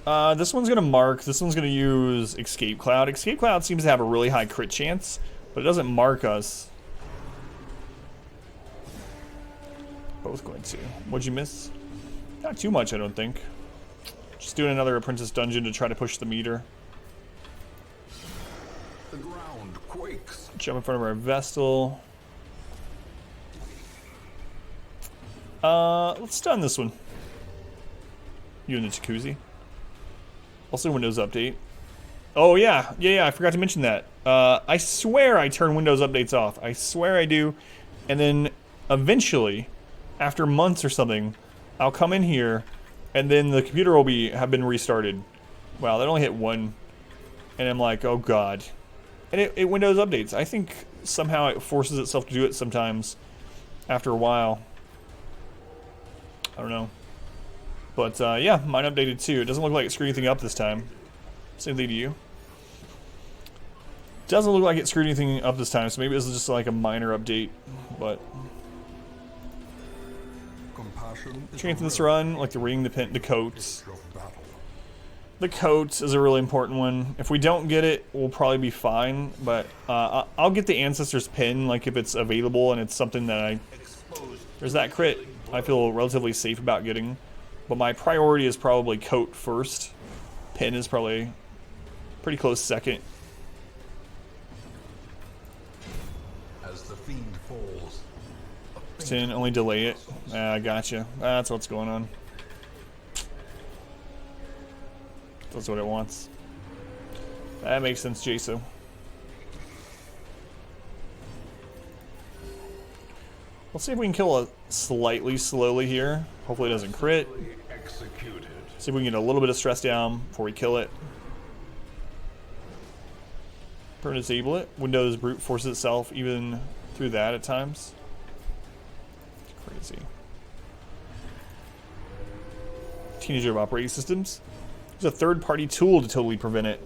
This one's going to mark. This one's going to use Escape Cloud. Escape Cloud seems to have a really high crit chance, but it doesn't mark us. Both going to. What'd you miss? Not too much, I don't think. Just doing another Apprentice Dungeon to try to push the meter. The ground quakes. Jump in front of our Vestal. Let's stun this one. You in the jacuzzi. Also Windows Update. Oh yeah, I forgot to mention that. I swear I turn Windows Updates off. I swear I do. And then eventually, after months or something, I'll come in here and then the computer will have been restarted. Wow, that only hit 1. And I'm like, oh god. And it Windows Updates. I think somehow it forces itself to do it sometimes after a while. I don't know. But yeah, mine updated too. It doesn't look like it screwed anything up this time. Same thing to you. Doesn't look like it screwed anything up this time, so maybe this is just like a minor update. But chance in this run, like the ring, the coats. The coat is a really important one. If we don't get it, we'll probably be fine. But I'll get the Ancestor's Pin, like if it's available and it's something that there's that crit I feel relatively safe about getting. But my priority is probably coat first. Pin is probably pretty close second. As the fiend falls, Sin, only delay it. Gotcha. That's what's going on. That's what it wants. That makes sense, Jaso. Let's see if we can kill it slightly slowly here. Hopefully it doesn't crit. executed. See if we can get a little bit of stress down before we kill it. Disable it. Windows brute forces itself even through that at times. It's crazy. Teenager of operating systems. There's a third-party tool to totally prevent it.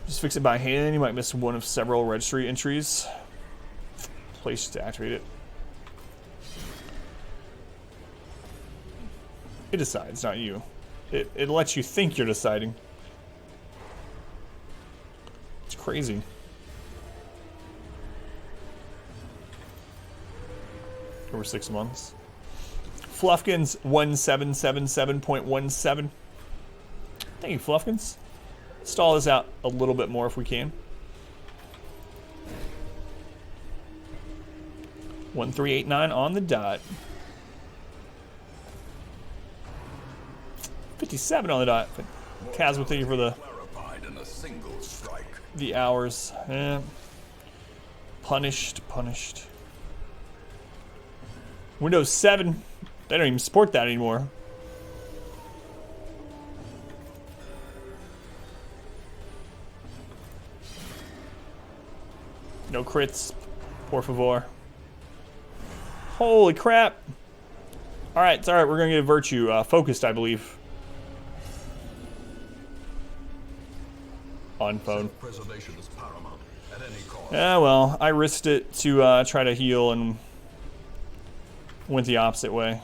Just fix it by hand. You might miss one of several registry entries. Place to activate it. It decides, not you. It lets you think you're deciding. It's crazy. Over 6 months. Fluffkins 1777.17. Thank you, Fluffkins. Stall this out a little bit more if we can. 1389 on the dot. 57 on the dot. Kaz, thank you for Clarified in a single strike. the hours. Punished. Windows 7. They don't even support that anymore. No crits. Por favor. Holy crap. Alright, it's alright. We're going to get Virtue. Focused, I believe. On phone. Preservation is paramount at any cost. Yeah, well, I risked it to try to heal and went the opposite way.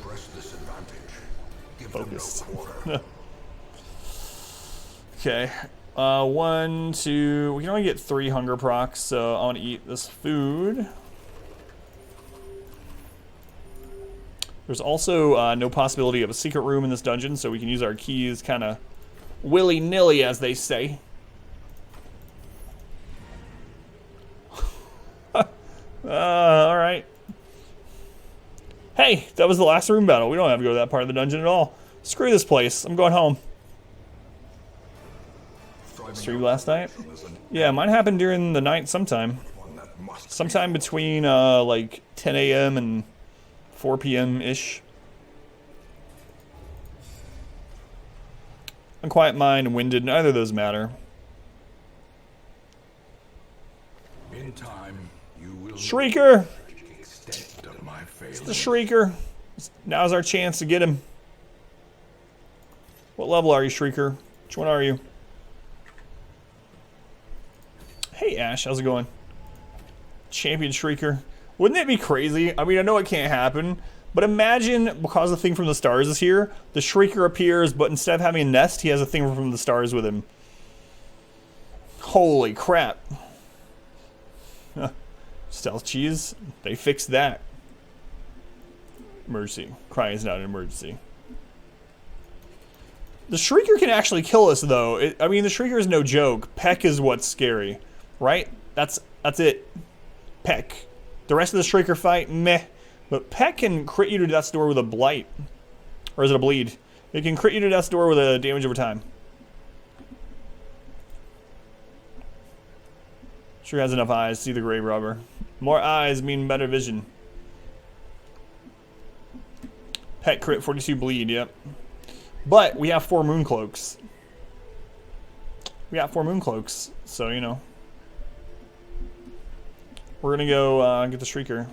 Press this advantage. Give Focused. them no quarter. Okay. 1, 2. We can only get 3 hunger procs, so I want to eat this food. There's also no possibility of a secret room in this dungeon, so we can use our keys kind of willy-nilly, as they say. Alright. Hey, that was the last room battle. We don't have to go to that part of the dungeon at all. Screw this place. I'm going home. Stream last night? Yeah, mine happened during the night sometime. Sometime between like 10 a.m. and 4 p.m.-ish. Unquiet Mind and Winded, neither of those matter. In time, you will Shrieker! the extent of my It's failure. the Shrieker. Now's our chance to get him. What level are you, Shrieker? Which one are you? Hey, Ash, how's it going? Champion Shrieker. Wouldn't it be crazy? I mean, I know it can't happen, but imagine, because the thing from the stars is here, the Shrieker appears, but instead of having a nest, he has a thing from the stars with him. Holy crap. Stealth cheese, they fixed that. Emergency. Crying is not an emergency. The Shrieker can actually kill us, though. I mean, the Shrieker is no joke. Peck is what's scary, right? That's it. Peck. The rest of the Shrieker fight, meh. But Peck can crit you to death's door with a blight. Or is it a bleed? It can crit you to death's door with a damage over time. Sure has enough eyes to see the grave robber. More eyes mean better vision. Pet crit, 42 bleed, yep. But we have 4 moon cloaks. We got 4 moon cloaks, so you know. We're gonna go get the Shrieker.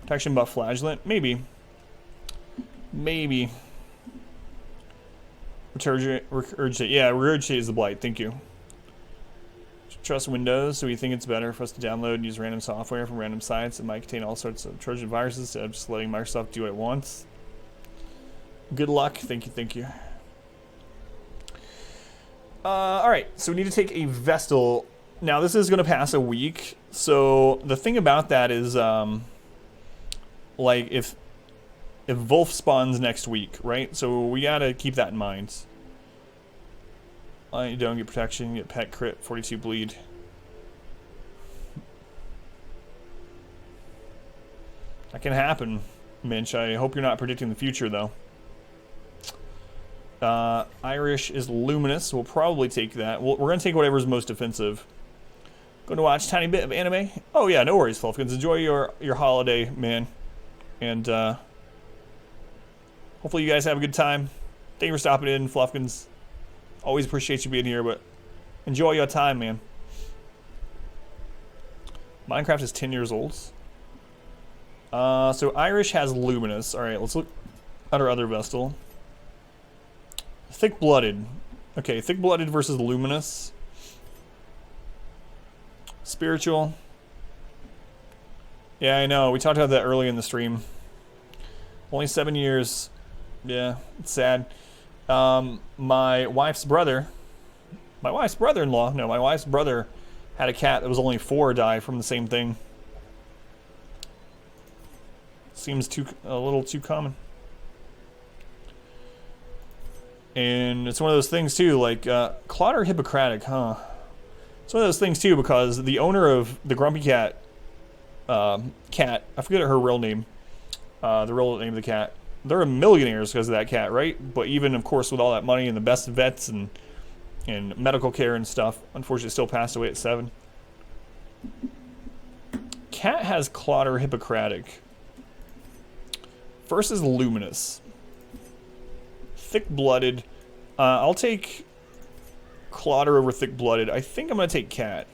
Protection buff flagellant, maybe. Maybe. Regurgitate, yeah, regurgitate is the blight, thank you. Trust Windows, so we think it's better for us to download and use random software from random sites that might contain all sorts of Trojan viruses instead of just letting Microsoft do what it wants. Good luck. Thank you, thank you. Alright, so we need to take a Vestal. Now, this is going to pass a week, so the thing about that is, like, if Wolf spawns next week, right? So we gotta keep that in mind. You don't get protection, you get pet crit, 42 bleed. That can happen, Minch. I hope you're not predicting the future, though. Irish is luminous. We'll probably take that. We're going to take whatever's most offensive. Going to watch a tiny bit of anime. Oh, yeah, no worries, Fluffkins. Enjoy your holiday, man. And hopefully you guys have a good time. Thank you for stopping in, Fluffkins. Always appreciate you being here, but enjoy your time, man. Minecraft is 10 years old. So Irish has luminous. All right, let's look at our other Vestal. Thick-blooded. Okay, thick-blooded versus luminous. Spiritual. Yeah, I know. We talked about that early in the stream. Only 7 years. Yeah, it's sad. My wife's brother-in-law, no, my wife's brother had a cat that was only 4 die from the same thing. Seems a little too common. And it's one of those things too, like, Clotter Hippocratic, huh? It's one of those things too, because the owner of the Grumpy Cat, I forget her real name, the real name of the cat, they're millionaires because of that cat, right? But even, of course, with all that money and the best vets and medical care and stuff, unfortunately still passed away at 7. Cat has Clotter Hippocratic. First is Luminous. Thick-blooded. I'll take Clotter over Thick-blooded. I think I'm going to take Cat.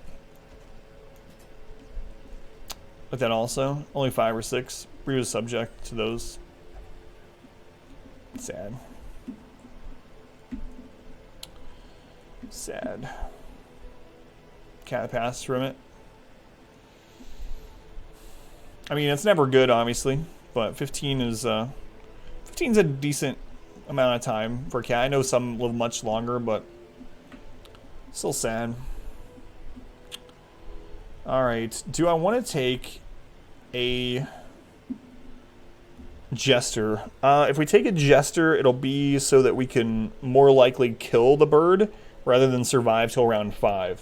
But then also, only 5 or 6. Bree was subject to those. Sad. Sad. Cat passed from it. I mean, it's never good, obviously, but 15 is 15's a decent amount of time for a cat. I know some live much longer, but still sad. All right, do I want to take a Jester? If we take a Jester, it'll be so that we can more likely kill the bird rather than survive till round 5.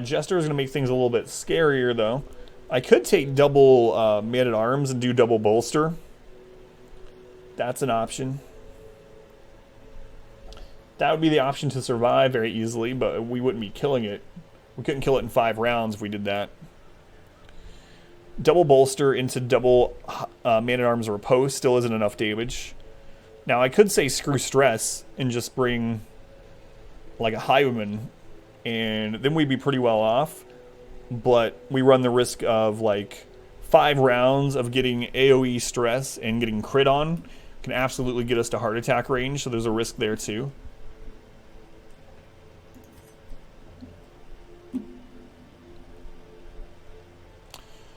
Jester is going to make things a little bit scarier, though. I could take double Man-at-Arms and do double Bolster. That's an option. That would be the option to survive very easily, but we wouldn't be killing it. We couldn't kill it in 5 rounds if we did that. Double Bolster into double Man-at-Arms Repose still isn't enough damage. Now, I could say screw Stress and just bring like a Highwayman, and then we'd be pretty well off. But we run the risk of like 5 rounds of getting AoE stress and getting crit on can absolutely get us to heart attack range, so there's a risk there too.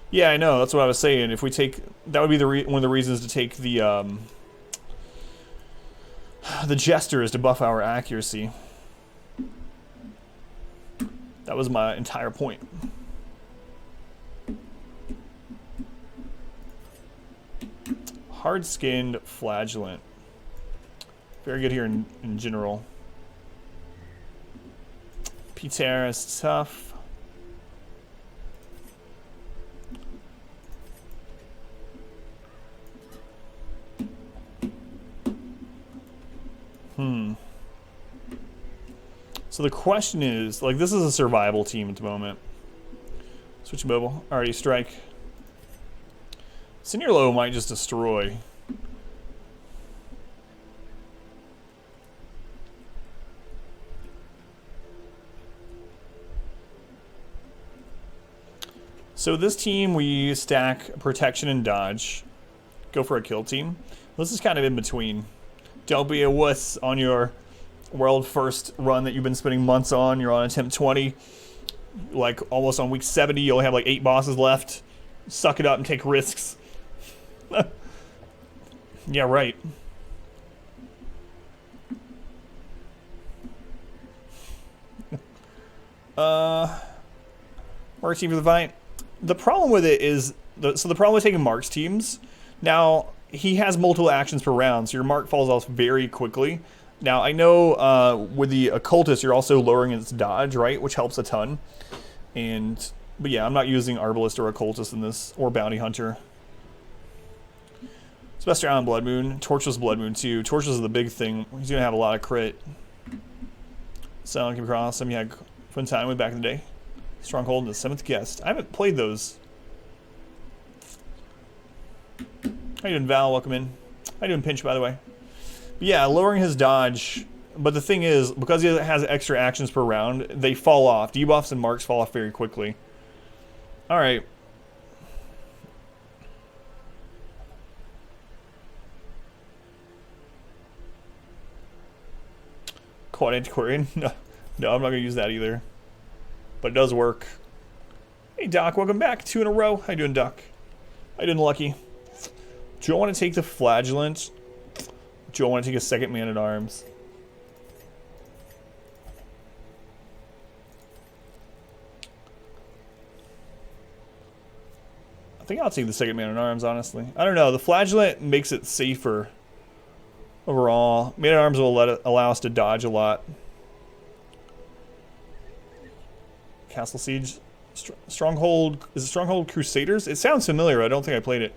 Yeah, I know, that's what I was saying. If we take, that would be one of the reasons to take the Jester is to buff our accuracy. That was my entire point. Hard-skinned Flagellant. Very good here in general. Peter is tough. So the question is, like, this is a survival team at the moment. Switch mobile. Alrighty, strike. Senior Low might just destroy. So this team, we stack protection and dodge. Go for a kill team. This is kind of in between. Don't be a wuss on your world first run that you've been spending months on. You're on attempt 20. Like almost on week 70, you only have like 8 bosses left. Suck it up and take risks. Yeah, right. Mark's team for the fight. The problem with it is, so the problem with taking Mark's teams, now he has multiple actions per round, so your Mark falls off very quickly. Now I know with the Occultist, you're also lowering its dodge, right, which helps a ton. But yeah, I'm not using Arbalist or Occultist in this, or Bounty Hunter. Sylvester on BLOODMOON. Torchless BLOODMOON too. Torchless is the big thing. He's going to have a lot of crit. Sound came across some you had fun time with back in the day. Stronghold and the 7th Guest. I haven't played those. How you doing, Val? Welcome in. How you doing, Pinch, by the way? But yeah, lowering his dodge. But the thing is, because he has extra actions per round, they fall off. Debuffs and marks fall off very quickly. Alright. Quad Antiquarian? No, I'm not going to use that either. But it does work. Hey, Doc, welcome back. 2 in a row. How you doing, Doc? How you doing, Lucky? Do you want to take the Flagellant? Do you want to take a second Man-at-Arms? I think I'll take the second Man-at-Arms, honestly. I don't know. The Flagellant makes it safer overall. Man-at-Arms will allow us to dodge a lot. Castle Siege. Stronghold. Is it Stronghold Crusaders? It sounds familiar. I don't think I played it.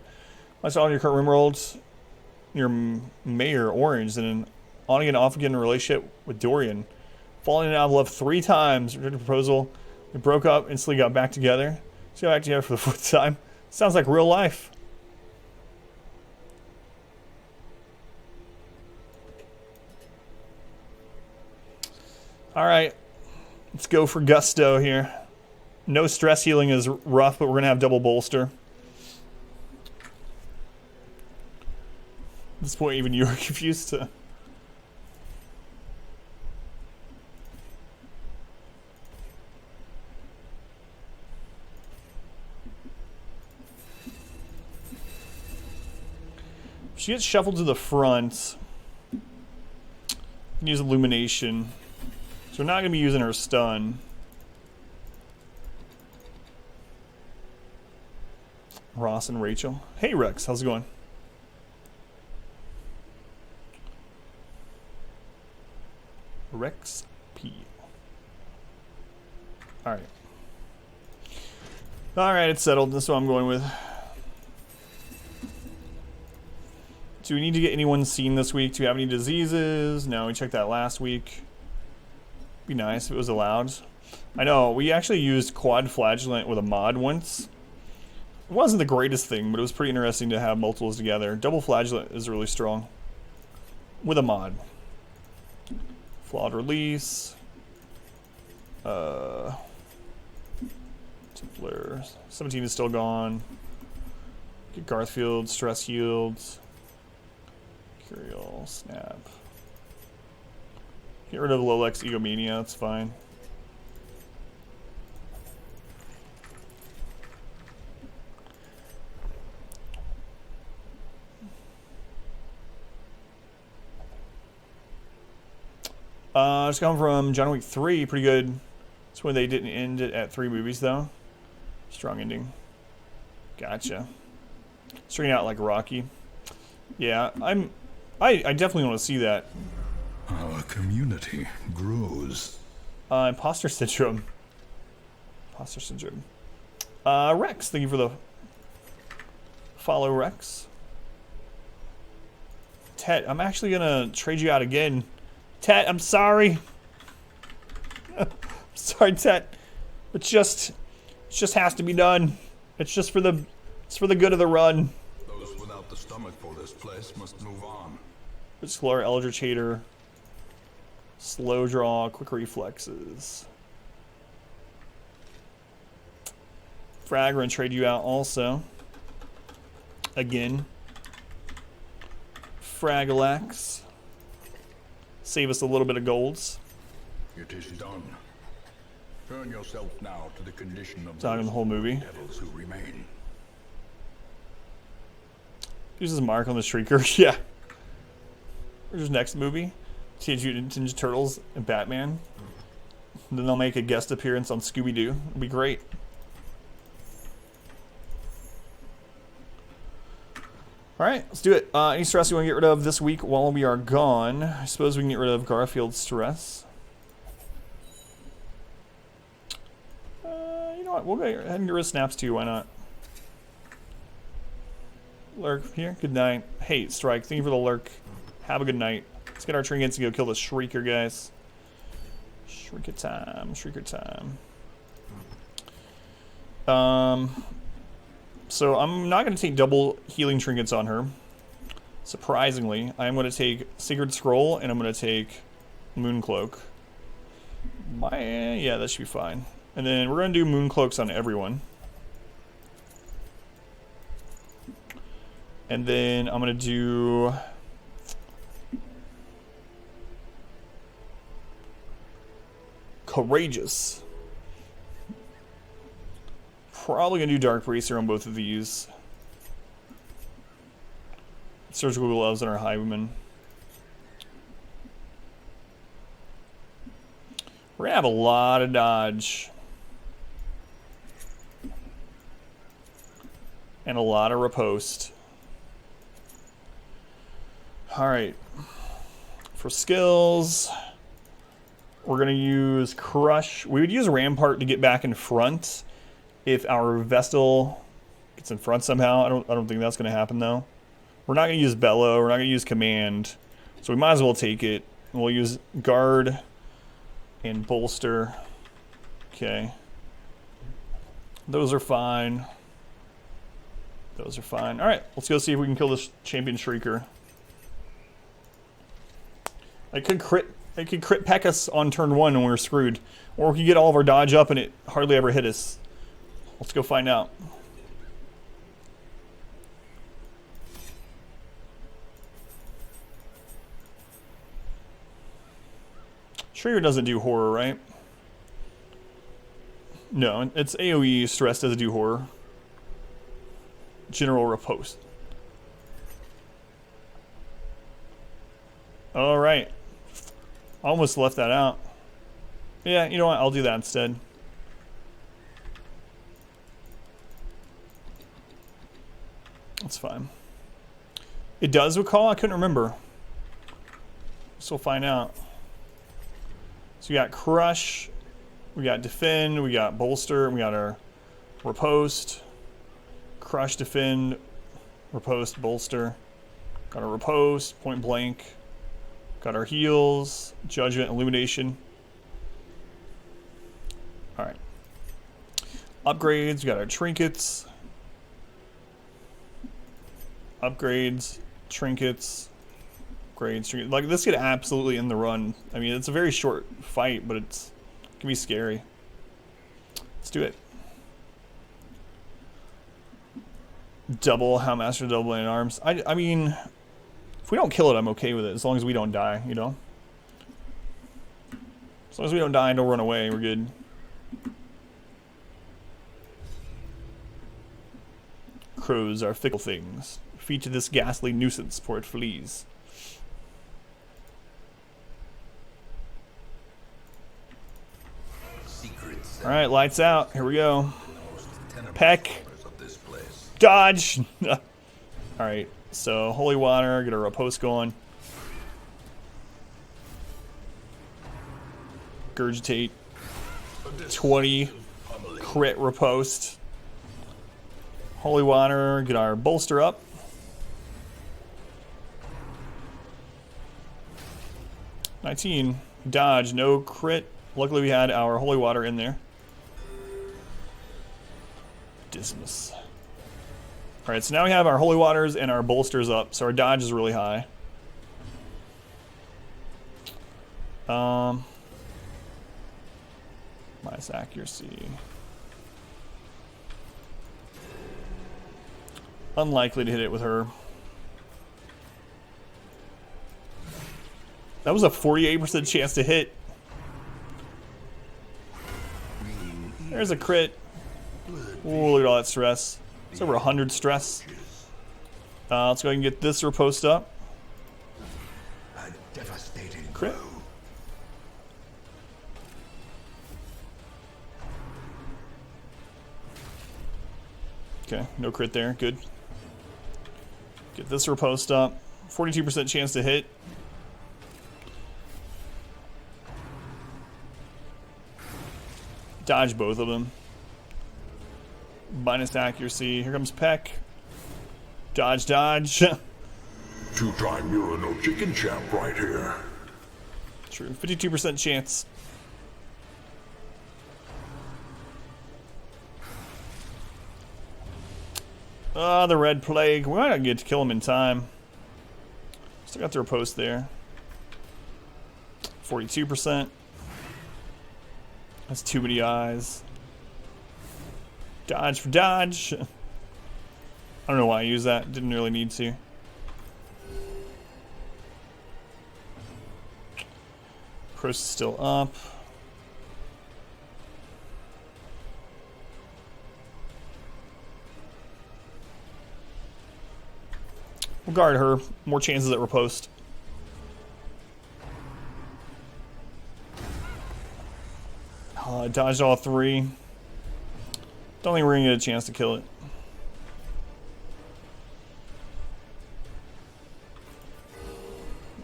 I saw on your current rim rolls. your mayor, Orange, and an on-again, off-again relationship with Dorian. Falling out of love 3 times. Rejected proposal. They broke up, instantly got back together. So got back together for the 4th time. Sounds like real life. All right, let's go for gusto here. No stress healing is rough, but we're gonna have double bolster. At this point, even you are confused to. She gets shuffled to the front. Use illumination. So we're not going to be using her stun. Ross and Rachel. Hey Rex, how's it going? Rex P. Alright. Alright, it's settled. This is what I'm going with. Do we need to get anyone seen this week? Do we have any diseases? No, we checked that last week. Be nice if it was allowed. I know, we actually used quad flagellant with a mod once. It wasn't the greatest thing, but it was pretty interesting to have multiples together. Double flagellant is really strong. With a mod. Flawed release. Templar. 17 is still gone. Get Garthfield, stress healed. Curial, snap. Get rid of Lolex Egomania, that's fine. It's come from John Wick 3, pretty good. That's when they didn't end it at 3 movies though. Strong ending. Gotcha. Starting out like Rocky. Yeah, I definitely want to see that. Our community grows. Imposter syndrome. Imposter syndrome. Rex, thank you for the follow, Rex. Tet, I'm actually gonna trade you out again. Tet, I'm sorry. Sorry, Tet. It just has to be done. It's just for the good of the run. Those without the stomach for this place must move on. Explorer, Eldritch Hater. Slow draw, quick reflexes. Frag, we're gonna trade you out also. Again. Fragalax. Save us a little bit of golds. It is done. Turn yourself now to the condition of Talking the whole movie. devils who remain. Uses mark on the Shrieker. Yeah. Where's next movie? Teenage Mutant Ninja Turtles and Batman. And then they'll make a guest appearance on Scooby-Doo. It'll be great. Alright, let's do it. Any stress you want to get rid of this week while we are gone? I suppose we can get rid of Garfield's stress. You know what? We'll go ahead and get rid of snaps too. Why not? Lurk here. Good night. Hey, Strike. Thank you for the lurk. Have a good night. Let's get our trinkets and go kill the Shrieker, guys. Shrieker time. Shrieker time. So I'm not going to take double healing trinkets on her. Surprisingly, I'm going to take Sacred Scroll and I'm going to take Moon Cloak. Yeah, that should be fine. And then we're going to do Moon Cloaks on everyone. And then I'm going to do... Courageous. Probably gonna do Dark Bracer on both of these. Surgical Gloves on our Highwayman. We're gonna have a lot of dodge. And a lot of riposte. Alright. For skills... We're gonna use Crush. We would use Rampart to get back in front if our Vestal gets in front somehow. I don't think that's gonna happen though. We're not going to use Bellow. We're not going to use Command. So we might as well take it. We'll use Guard and Bolster. Okay. Those are fine. Those are fine. Alright, let's go see if we can kill this champion Shrieker. It could crit peck us on turn 1 and we're screwed. Or we could get all of our dodge up and it hardly ever hit us. Let's go find out. Shrieker doesn't do horror, right? No, it's AoE. Stress doesn't do horror. General Riposte. Alright. Almost left that out. Yeah, you know what? I'll do that instead. That's fine. It does recall? I couldn't remember. So we'll find out. So we got Crush, we got Defend, we got Bolster, we got our Riposte. Crush, Defend, Riposte, Bolster. Got our Riposte, Point Blank. Got our Heals, Judgment, Illumination. Alright. Upgrades, we got our Trinkets. Upgrades, Trinkets. Upgrades, Trinkets. Like, this could absolutely end the run. I mean, it's a very short fight, but it can be scary. Let's do it. Double Houndmaster, double in arms. I mean, if we don't kill it, I'm okay with it, as long as we don't die, you know? As long as we don't die and don't run away, we're good. Crows are fickle things. Feed to this ghastly nuisance, for it flees. Alright, lights out. Here we go. Peck. Dodge! Alright, so Holy Water, get our Riposte going. Gurgitate. 20. Crit Riposte. Holy Water, get our Bolster up. $19. Dodge, no crit. Luckily we had our Holy Water in there. Dismiss. Alright, so now we have our Holy Waters and our Bolsters up, so our dodge is really high. Minus accuracy. Unlikely to hit it with her. That was a 48% chance to hit. There's a crit. Ooh, look at all that stress. It's over 100 stress. Let's go ahead and get this Riposte up. Crit. Okay, no crit there. Good. Get this Riposte up. 42% chance to hit. Dodge both of them. Minus accuracy. Here comes Peck. Dodge, dodge. Two-time You're No Chicken champ right here. True. 52% chance. The Red Plague. We might not get to kill him in time. Still got the Riposte there. 42%. That's too many eyes. Dodge for dodge. I don't know why I used that. Didn't really need to. Cross is still up. We'll guard her. More chances at Riposte. Dodged all three. Don't think we're gonna get a chance to kill it.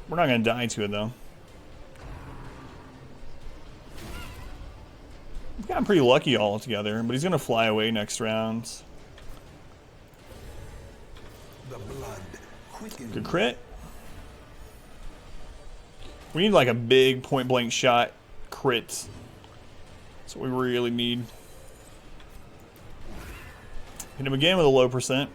We're not gonna die to it though. We've gotten pretty lucky all together, but he's gonna fly away next round. The blood Good crit. We need like a big point blank shot crit. That's what we really need. Hit him again with a low percent.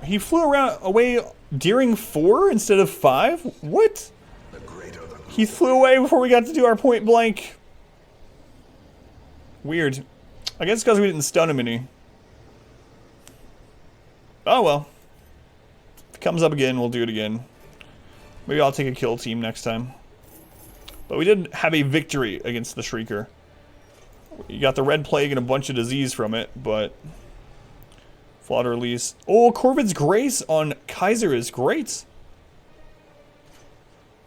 He flew around away during 4 instead of 5? What? He flew away before we got to do our point blank. Weird. I guess because we didn't stun him any. Oh well. If it comes up again, we'll do it again. Maybe I'll take a kill team next time. But we did have a victory against the Shrieker. You got the red plague and a bunch of disease from it, but... Flawed release. Oh, Corvid's Grace on Kaiser is great.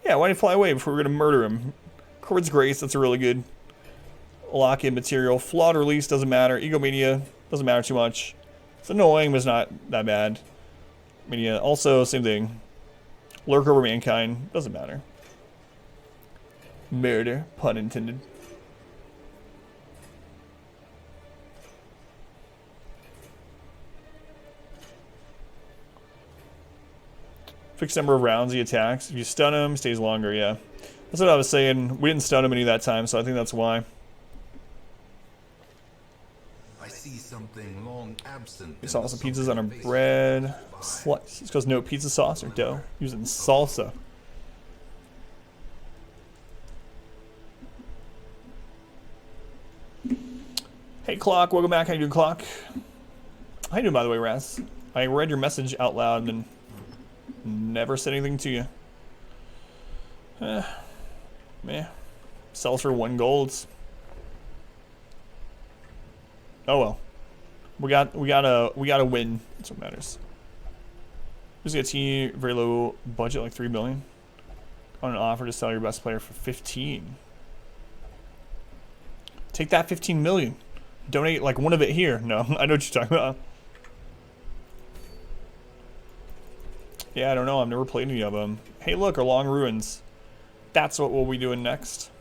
Yeah, why did he fly away before we were going to murder him? Corvid's Grace, that's a really good lock-in material. Flawed release, doesn't matter. Egomania, doesn't matter too much. It's annoying, but it's not that bad. Mania, also, same thing. Lurk over Mankind, doesn't matter. Murder, pun intended. Fixed number of rounds he attacks. If you stun him, he stays longer, yeah. That's what I was saying. We didn't stun him any that time, so I think that's why. I see something long absent. We saw some pizzas on our bread. Slice. This goes no pizza sauce or dough. Using salsa. Hey Clock, welcome back. How you doing, Clock? How you doing, by the way, Raz? I read your message out loud and then never said anything to you. Meh. Sells for 1 gold. Oh well. We gotta win. That's what matters. Just get a team very low budget, like 3 billion. On an offer to sell your best player for 15. Take that 15 million. Donate like one of it here. No, I know what you're talking about. Yeah, I don't know. I've never played any of them. Hey, look, our Long Ruins. That's what we'll be doing next.